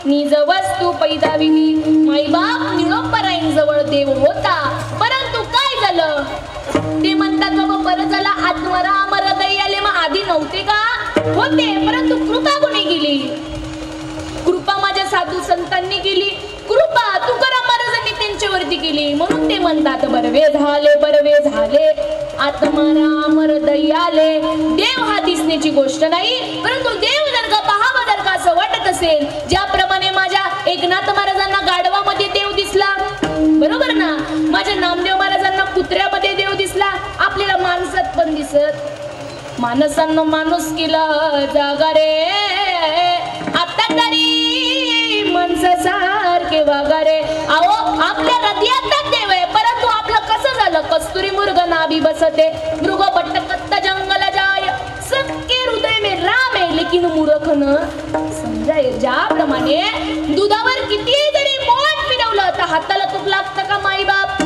निज वस्तू पैदाविली. माईबाप निळोपराईन जवळ देव होता, परंतु काय झालं ते म्हणतात बाबा परत झाला आत्मराम हृदय आले. मग आधी नव्हते का? होते, परंतु कृपा कोणी केली? कृपा माझ्या साधू संतांनी केली. कृपा तुकाराम महाराजांनी त्यांच्यावरती केली. म्हणून ते म्हणतात बरवे झाले आत्माराम हृदय आले. देव हा दिसण्याची गोष्ट नाही, परंतु देव जर का पाहावा जर का असं वाटत असेल, ज्याप्रमाणे माझ्या एकनाथ महाराजांना गाढवामध्ये देव दिसला, बरोबर ना, माझ्या नामदेव महाराजांना कुत्र्यामध्ये देव दिसला, आपल्याला माणसात पण दिसत. माणसांना माणूस केला जागा रे, आता तरी माणसासारखे वागा रे. अहो आपल्या हृदयात देव आहे, परंतु आपलं कसं झालं? कस्तुरी मृग नाभी बसते, मृग भटकत जंगल जाय, सबके हृदय में राम है लेकिन मूर्ख न समजाय. ज्याप्रमाणे दुधावर किती जरी मोठ फिरवलं तर हाताला तूप लागतं का माईबाप?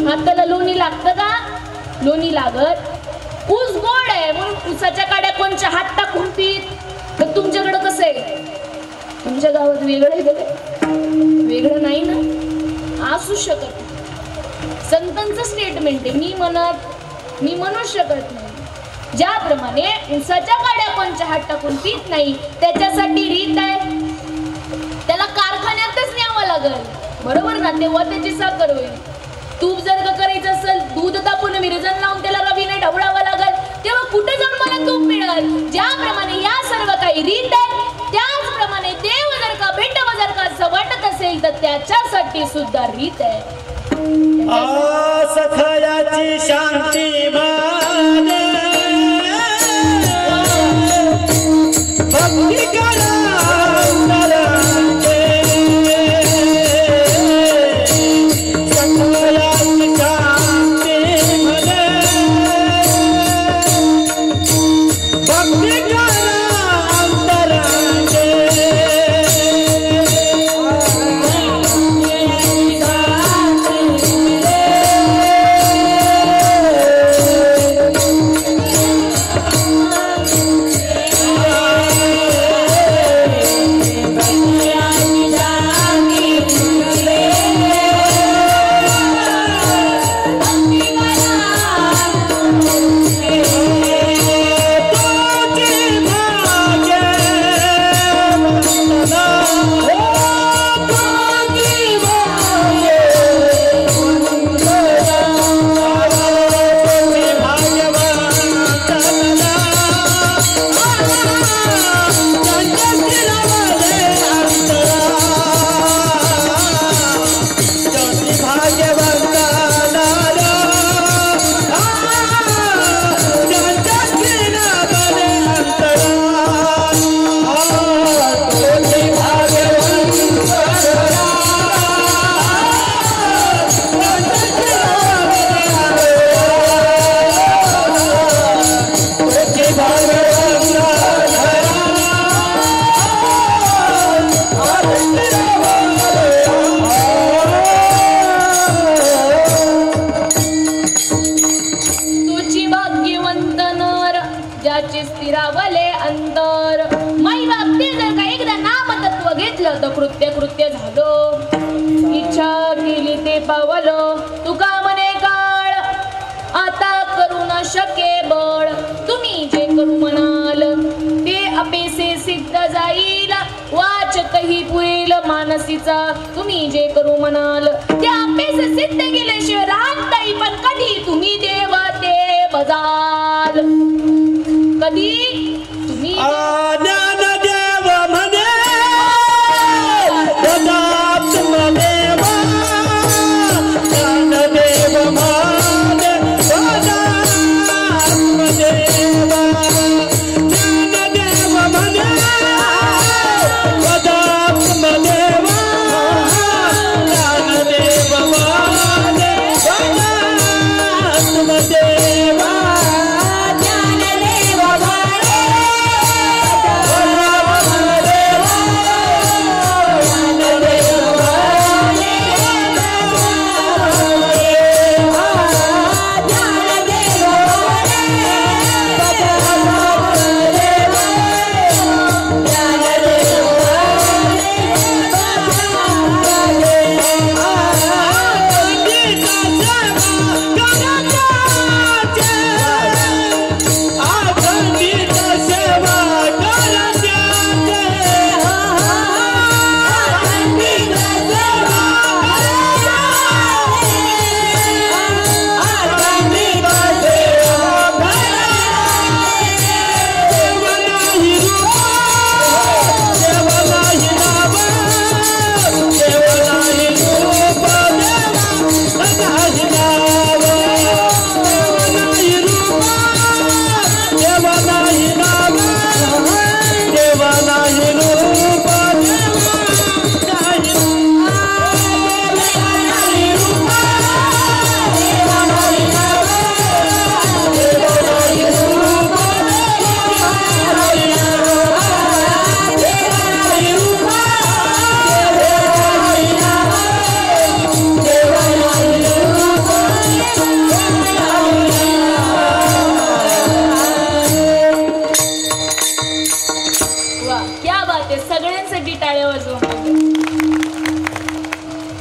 हाताला लोणी लागतं का? लोणी लागत. ऊस गोड आहे म्हणून ऊसाच्या काड्या कोणच्या हात टाकून पीत. तर तुमच्याकडे कसं आहे? तुमच्या गावात वेगळं आहे का? वेगळं नाही ना, असू शकत. संतांचं स्टेटमेंट आहे, मी म्हणू शकत नाही. ज्याप्रमाणे ऊसाच्या काड्या कोणच्या हात टाकून पीत नाही, त्याच्यासाठी रीत आहे, त्याला कारखान्यातच न्यावं लागल, बरोबर ना, तेव्हा त्याची साखर होईल. तूप जर का करायचं असेल, दूध तापून विरजण लावून त्याला रवीने ढवळावं लागल, तेव्हा कुठे जाऊन मला तूप मिळेल? ज्याप्रमाणे या सर्व काही रीत आहे, त्याचप्रमाणे देव जर का भेटावं जर का असं वाटत असेल तर त्याच्यासाठी सुद्धा रीत आहे. सखयाची शांती माने भक्ती करा कृत्य झालो. इच्छा केली ते पावलो, तुका म्हणे काळ आता करू न शके बळ. तुम्ही जे करू म्हणाल ते अपेसे सिद्ध जाईल, वाचकही पुरेल मानसीचा. तुम्ही जे करू म्हणाल ते अपेसे सिद्ध केल्याशिवाय राहत नाही, पण कधी तुम्ही देव ते बजाल. कधी तुम्ही ज्ञानदेव म्हणे आत्मदेव ज्ञानदेव म्हणे आत्मदेव ज्ञानदेव म्हणे आत्मदेव ज्ञानदेव म्हणे आत्मदेव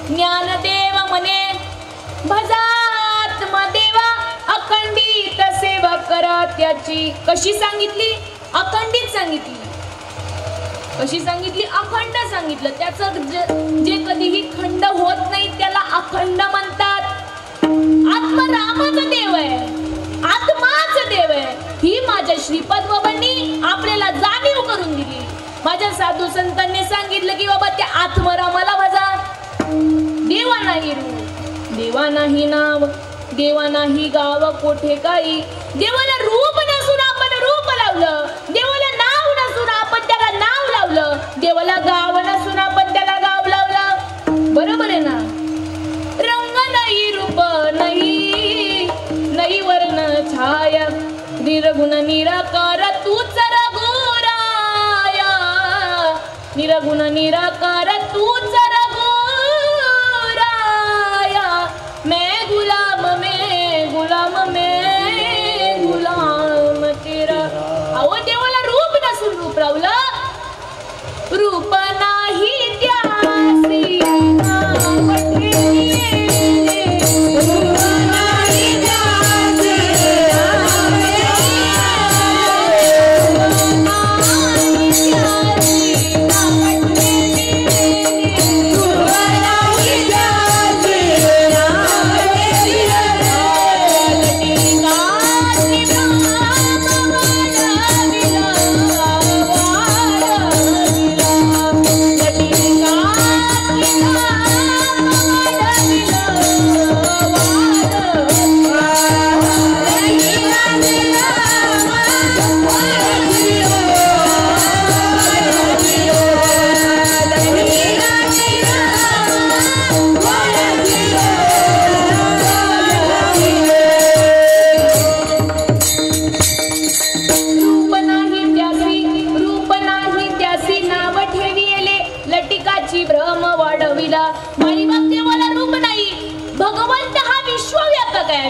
ज्ञानदेव म्हणे भजात्मदेवा अखंडित सेवा करा त्याची. कशी सांगितली? अखंडित सांगितली. कशी सांगितली? अखंड सांगितलं. त्याचं जे कधीही खंड होत नाही त्याला अखंड म्हणतात. आत्मा रामाचा देव आहे, आत्माच देव आहे. ही माझ्या श्रीपाद बाबांनी आपल्याला जाणीव करून दिली. माझ्या साधू संतांनी सांगितलं की बाबा त्या आत्मरामाला भजा. देवा नाही रूप, देवा नाही नाव, देवा नाही गाव कोठे काही. देवाला रूप नसून आपण रूप लावलं, देवाला नाव नसून आपण त्याला नाव लावलं, देवाला गाव नसून आपण त्याला गाव लावलं. बरोबर आहे ना? रंग नाही, रूप नाही, नाही वर्ण छाया, निर्गुण निराकार तूच रघुराया. निर्गुण निराकार तूच रघुराया. मैं गुलाम में गुलाम तेरा. अहो देवाला रूप नसून रूप लावलं. रूप नाही त्यासी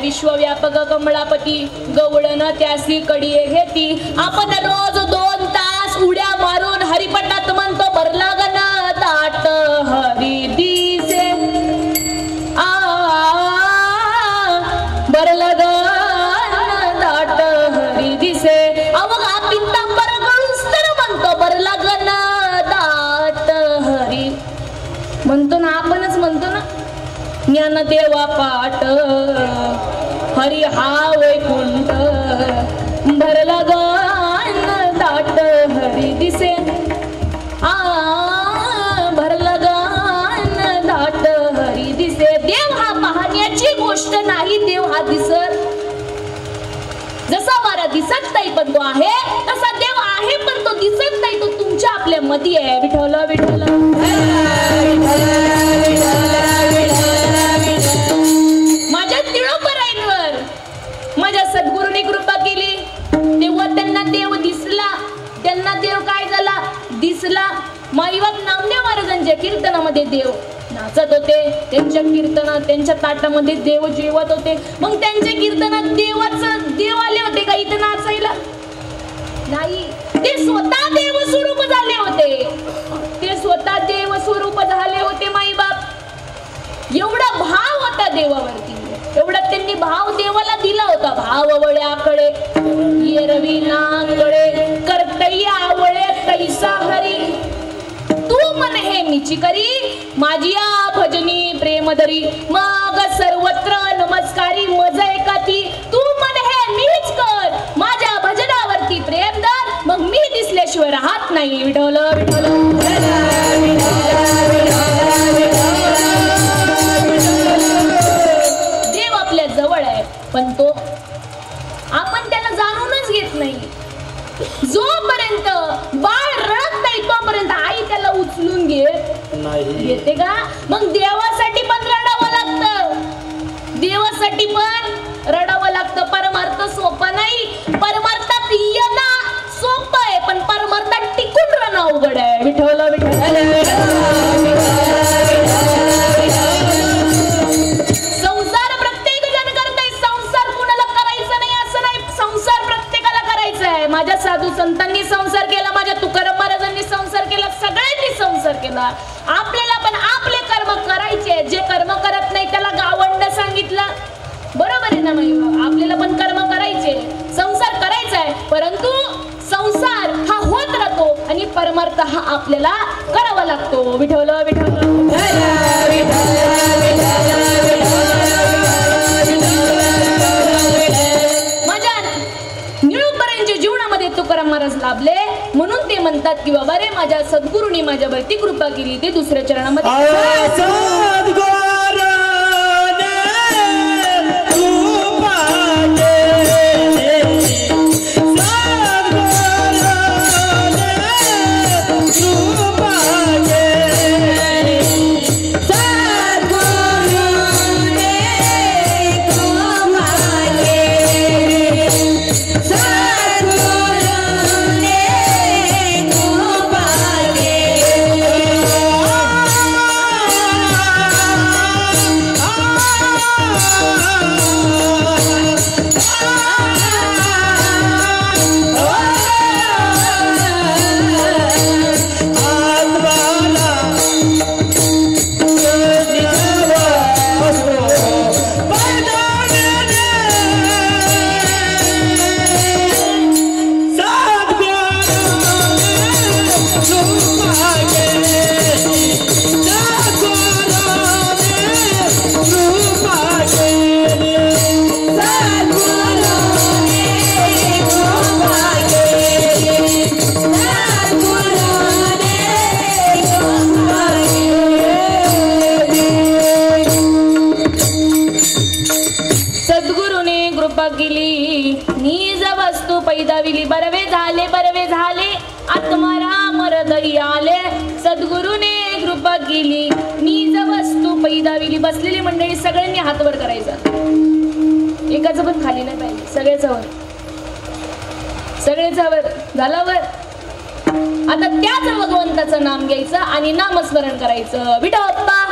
विश्वव्यापक कमळापती. गवळण त्यासी कडिये घेती. आपण रोज 2 तास उड्या मारून हरिपटात म्हणतो भरला गण ताट हरी दिसे. भरला गण ताट हरी दिसे. अवघा पिंतांबर गळूस तर म्हणतो भरला गण ताट हरी. म्हणतो ना, आपणच म्हणतो ना. ज्ञानदेवा पाट हरी हा वैकुंठ भरला गण आहे तसा देव आहे, पण तो दिसत नाही, तो तुमच्या आपल्या मध्ये आहे. विठ्ठल विठ्ठल माझ्या तिळोपराईंवर माझ्या सद्गुरूंनी कृपा केली, तेव्हा त्यांना देव दिसला. त्यांना देव काय झाला दिसला. माईबाप नामदेव महाराजांच्या कीर्तनामध्ये देव नाचत होते, त्यांच्या कीर्तनात त्यांच्या ताटामध्ये देव जेवत होते. मग त्यांच्या कीर्तनात देव आले होते का इथं नाचायला? नाही, ते स्वतः देव स्वरूप झाले होते. ते स्वतः देव स्वरूप झाले होते माईबाप. एवढा भाव होता देवावरती, एवढा त्यांनी भाव देवाला दिला होता. भाव वळ्याकडे येरवी नांगडे कर्तय्या आवळे तैसा हरी, तू मन हे मीची करी माझी या भजनी प्रेमधरी. मग सर्वत्र नमस्कारी मज एकाती, तू मन हे मीच कर माझ्या भजनावरती प्रेम धर, मग मी दिसल्याशिवाय राहत नाही. विठ्ठल विठ्ठल देव आपल्या जवळ आहे, पण तो आपण त्याला जाणूनच घेत नाही. जोपर्यंत बाळ रडत नाही तोपर्यंत आई त्याला उचलून घेते का? मग देवासाठी पण रडावं लागतं, देवासाठी पण रडावं लागतं. परमार्थ सोपं नाही. परमार्थात येणं सोपं आहे, पण परमार्थात टिकून राहणं अवघड आहे. विठ्ठल विठ्ठल संसार प्रत्येक जण करताय. संसार कुणाला करायचा नाही असं नाही, संसार प्रत्येकाला करायचा आहे. माझ्या साधू संतांनी संसार केला, माझ्या तुकाराम महाराजांनी संसार केला, सगळ्यांनी संसार केला. आपल्याला पण आपले कर्म करायचे. जे कर्म करत नाही त्याला गावंड सांगितलं, बरोबर आहे ना माई? आपल्याला पण कर्म करायचे, संसार करायचा आहे, परंतु संसार हा होत राहतो आणि परमार्थ हा आपल्याला करावा लागतो. विठ्ठल विठ्ठल माझ्या निळूपर्यंतच्या जीवनामध्ये तुकाराम महाराज लाभले, म्हणून ते म्हणतात की बाबा रे माझ्या सद्गुरूंनी माझ्यावरती कृपा केली. ते दुसऱ्या चरणामध्ये पैदाविली बरवे झाले आत्माराम हृदय आले. सद्गुरूने कृपा केली निज वस्तू पैदाविली. बसलेली मंडळी सगळ्यांनी हात वर करायचा, एकाचं पण खाली नाही पाहिजे, सगळेच वर झाला वर. आता त्याच भगवंताचं नाम घ्यायचं आणि नामस्मरण करायचं. विठोबा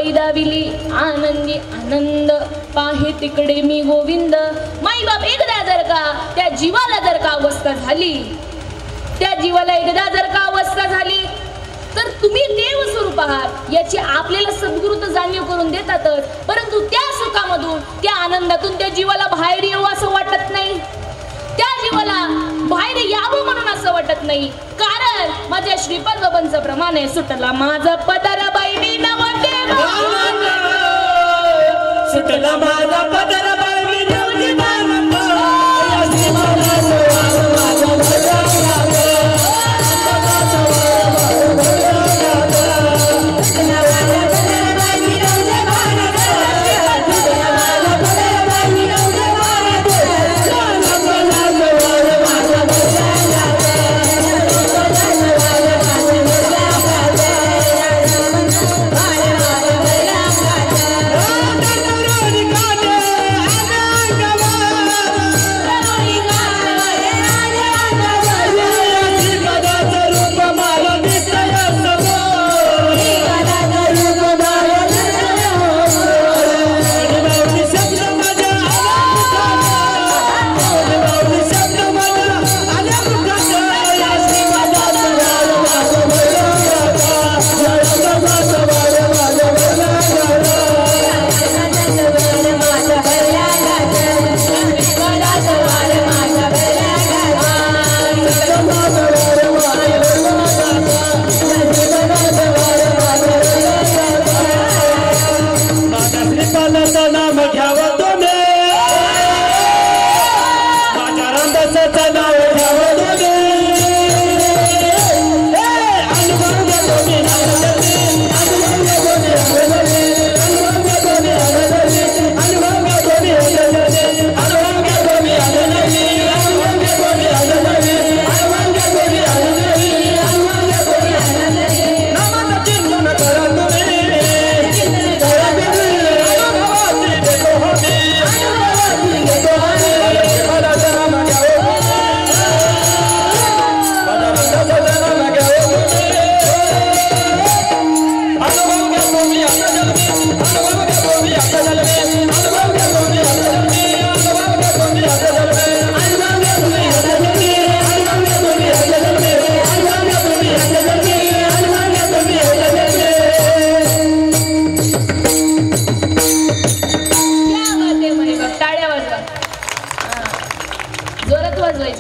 पैदाविली आनंदी आनंद पाहे तिकडे मी गोविंद. माई बाप एकदा जर का त्या जीवाला जर का अवस्था झाली, त्या जीवाला एकदा जर का अवस्था झाली तर तुम्ही देव स्वरूप आहात याची आपल्याला सद्गुरु तर जाणीव करून देतातच, परंतु त्या सुखामधून त्या आनंदातून त्या जीवाला बाहेर येऊ असं वाटत नाही, त्या जीवाला बाहेर यावं म्हणून असं वाटत नाही. कारण माझ्या श्रीपाद बाबांचं प्रमाण आहे, सुटला माझा पदर बाई मी नवते सुटला माझा पदर बाई मी नवते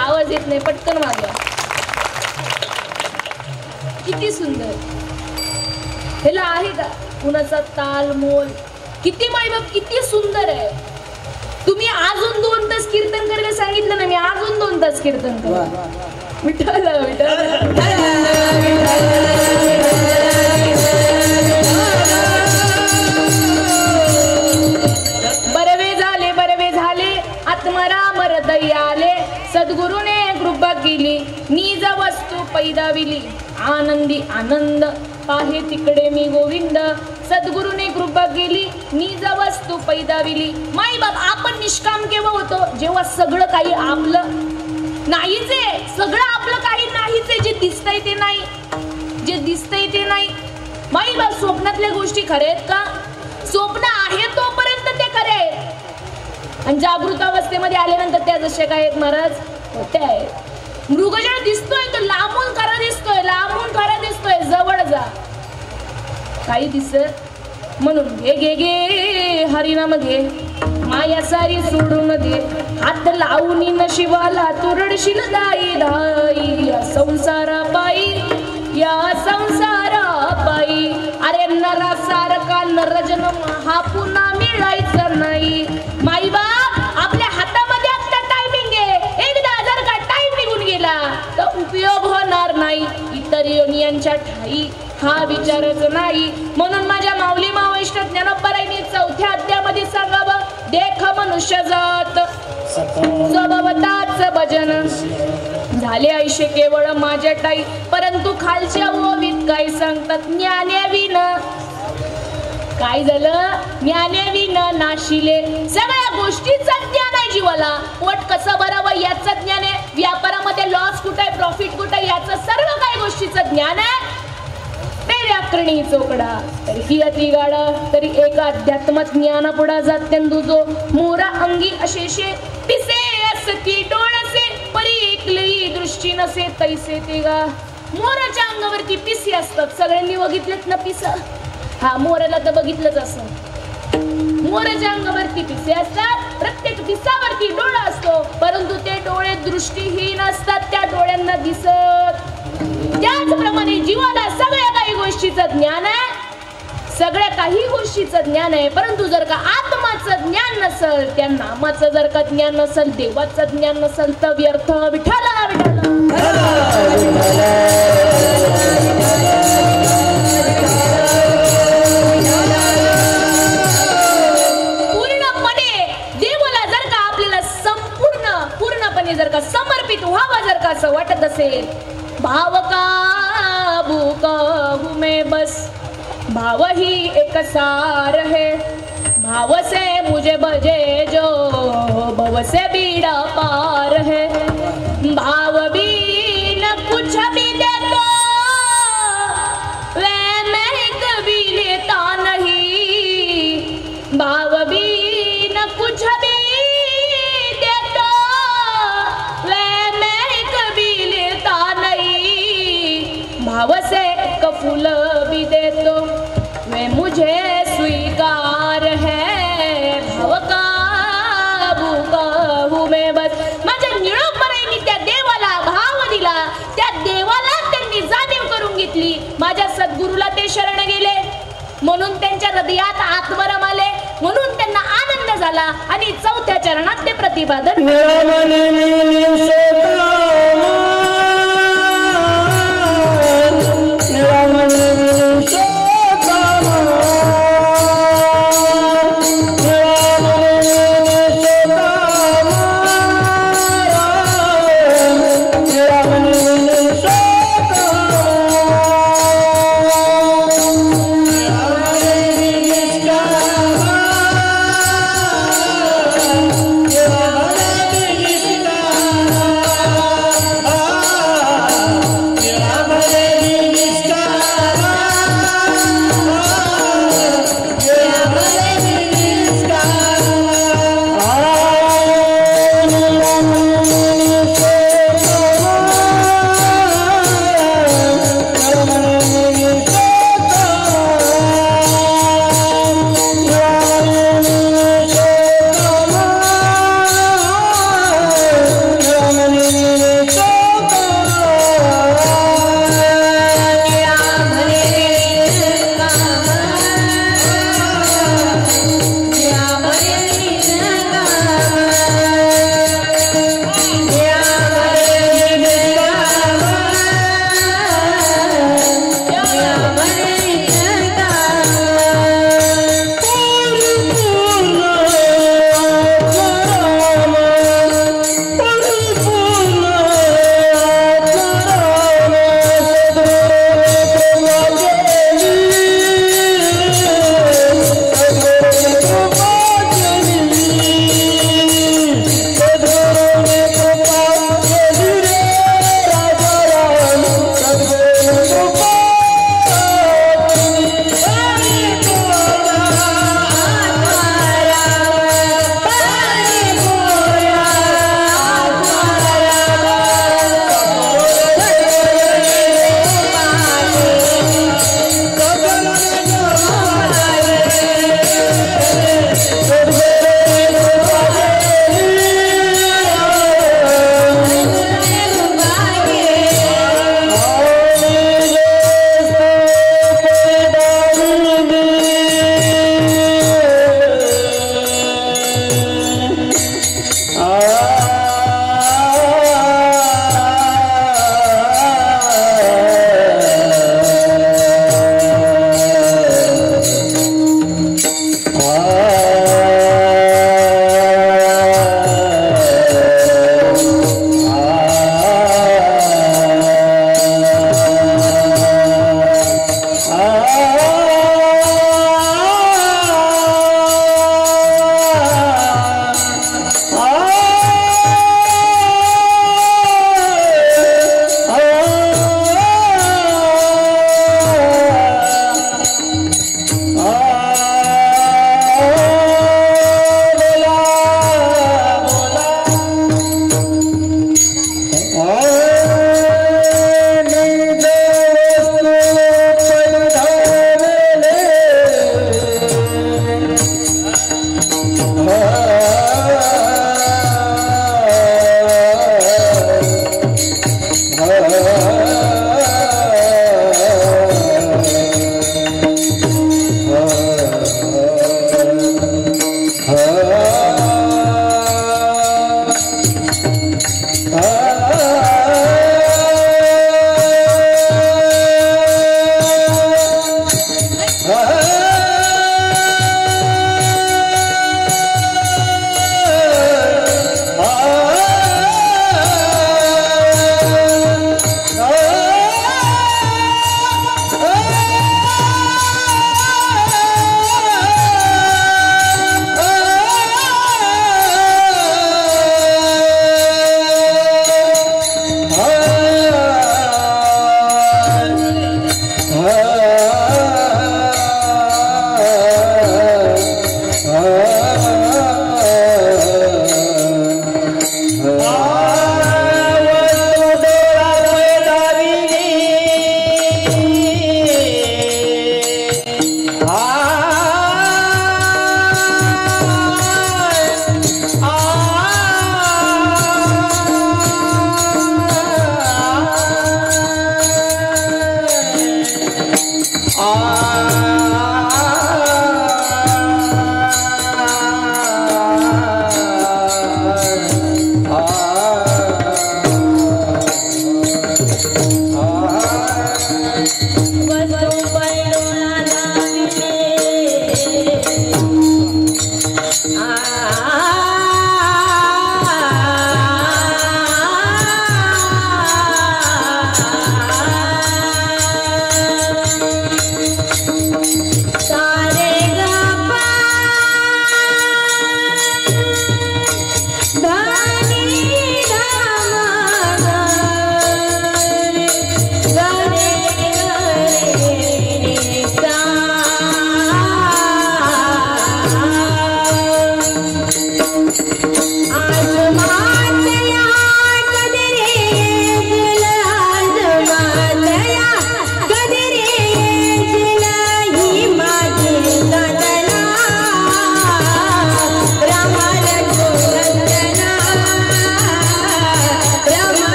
आवाज येत नाही, पटकन वाजवा. किती सुंदर, ह्याला आहे का कुणाचा ताल मोल? किती मायबाप किती सुंदर आहे. तुम्ही अजून 2 तास कीर्तन करायला सांगितलं ना, मी अजून 2 तास कीर्तन करा. विठ्ठल विठ्ठल बरवे झाले आत्मराम हृदय आले. सद्गुरुने कृपा केली निज वस्तू पैदाविली आनंदी आनंद पाहे तिकडे मी गोविंद. सद्गुरुने कृपा केली निज वस्तू पैदाविली. माई बाप आपण निष्काम केव्हा होतो? जेव्हा सगळं काही आपलं नाहीच आहे, सगळं आपलं काही नाहीच आहे. जे दिसतंय ते नाही, जे दिसतंय ते नाही. माई बाप स्वप्नातल्या गोष्टी खऱ्या आहेत का? स्वप्न आहे तोपर्यंत ते खरे आहेत, आणि जागृत अवस्थेमध्ये आल्यानंतर त्या जसे काय आहेत महाराज होते आहेत. मृगजळ दिसतोय तो लांबून खरा दिसतोय, लांबून खरा दिसतोय, जवळ जा काही दिसत. म्हणून घे घे घे हरिनाम घे, माया सारी सोडून दे. हात लावून नशिबाला तुरडशील दाई धाई. या संसारा पायी, या संसारा पायी. अरे नरासारखा नरजन हा पुन्हा मिळायचं नाही. माई बाप आपल्या हातामध्ये आता टायमिंग आहे, एकदा जर का टाइम निघून गेला तर उपयोग होणार नाही. इतर योनियांच्या ठाई हा विचारच नाही. म्हणून माझ्या माऊली मावैष्णव ज्ञानोबरायांनी 4थ्या अध्यायामध्ये सांगावं, देख मनुष्य जात स्वभावताच भजन झाले आयुष्य केवळ माझ्या टाई. परंतु खालच्या ओवीत काय सांगतात, ज्ञानेविन काय झालं? ज्ञानेविन नाशिले. सगळ्या गोष्टीचं ज्ञान आहे जीवाला. पोट कसं भरावं याचं ज्ञान आहे, व्यापारामध्ये लॉस कुठे आहे प्रॉफिट कुठे आहे याचं सर्व काही गोष्टीचं ज्ञान आहे. व्याकरणी चोकडा तरी ही अति गाड तरी एका अध्यात्म ज्ञान पुढा जात्यांदू जो मोरा अंगी अशेषे पिसे असती डोळसे परी एकली दृष्टी नसे तैसे ते गा. मोराच्या अंगावरती पिसे असतात, सगळ्यांनी बघितलेत ना पिस? हा, मोराला तर बघितलंच असं. मोराच्या अंगावरती पिसे असतात, प्रत्येक पिसावरती डोळा असतो, परंतु ते डोळे दृष्टीहीन असतात, त्या डोळ्यांना दिसत. त्याचप्रमाणे जीवाला सगळ्या काही गोष्टीचं ज्ञान आहे, सगळ्या काही गोष्टीचं ज्ञान आहे, परंतु जर का आत्माचं ज्ञान नसल, त्या नामाचं जर का ज्ञान नसल, देवाचं ज्ञान नसल तर व्यर्थ. विठाला विठाला जर का समर्पित व्हावा जर का असं वाटत असेल, भाव का भूक में बस भाव ही एक सार है, भाव से मुझे बजे जो भव से बीड़ा पार है, भाव भी न कुछ भी दे तो वह मैं कभी लेता नहीं, भाव भी न कुछ भी भाव से एक फूल भी दे तो वे मुझे स्वीकार है, भाव का भूका हूँ मैं बस. माझ्या निळोपराईनी त्या देवाला भाव दिला, त्या देवाला त्यांनी जाणीव करून घेतली, माझ्या सद्गुरूला ते शरण गेले, म्हणून त्यांच्या हृदयात आत्मरम आले, म्हणून त्यांना आनंद झाला आणि चौथ्या चरणात ते प्रतिपादन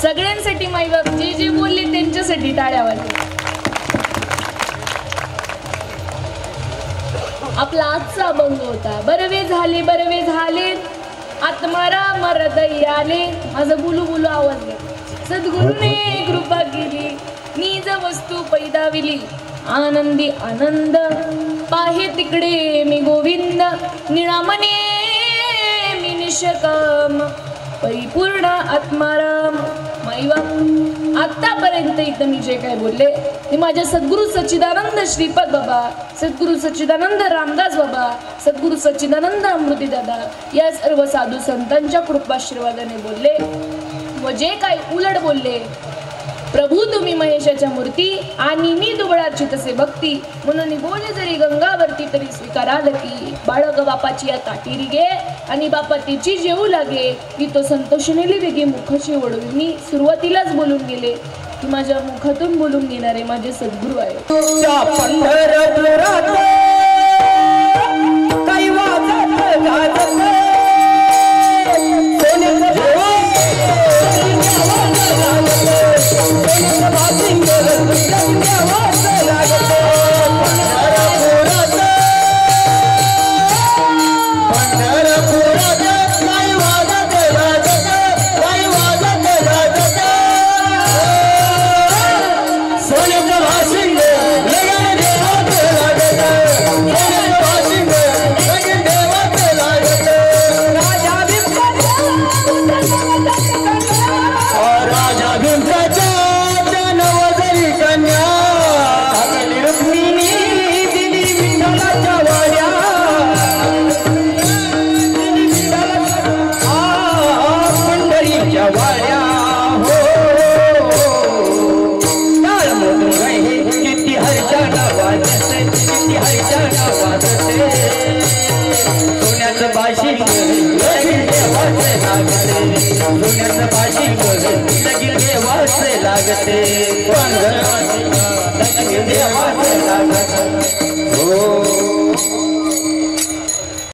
सगळ्यांसाठी माईबाप जे जे बोलले त्यांच्यासाठी टाळ्या वाजवा. आपला आजचा अभंग होता. बरवे झाले आत्माराम हृदयाले. माझं बोलू बोलू आवाज घ्या. सद्गुरूने कृपा केली निज वस्तू पैदाविली. आनंदी आनंद पाहे तिकडे मी गोविंद. निळामने मी निष्काम परिपूर्ण आत्माराम. माईबाप आतापर्यंत इथं मी जे काय बोलले ते माझ्या सद्गुरू सच्चिदानंद श्रीपाद बाबा, सद्गुरू सच्चिदानंद रामदास बाबा, सद्गुरू सच्चिदानंद अमृती दादा या सर्व साधू संतांच्या कृपाशीर्वादाने बोलले. व जे काय उलट बोलले, प्रभू तुम्ही महेशाच्या मूर्ती आणि मी दुबळाची तसे भक्ती. म्हणून बोले जरी गंगावरती तरी स्वीकाराल की. बाळग बापाची या ताटीरी गे आणि बापा तिची जेवू लागे. की तो संतोषनेली वेगळी मुखाशी ओढून मी सुरुवातीलाच बोलून गेले की माझ्या मुखातून बोलून घेणारे माझे सद्गुरू आहे. लागते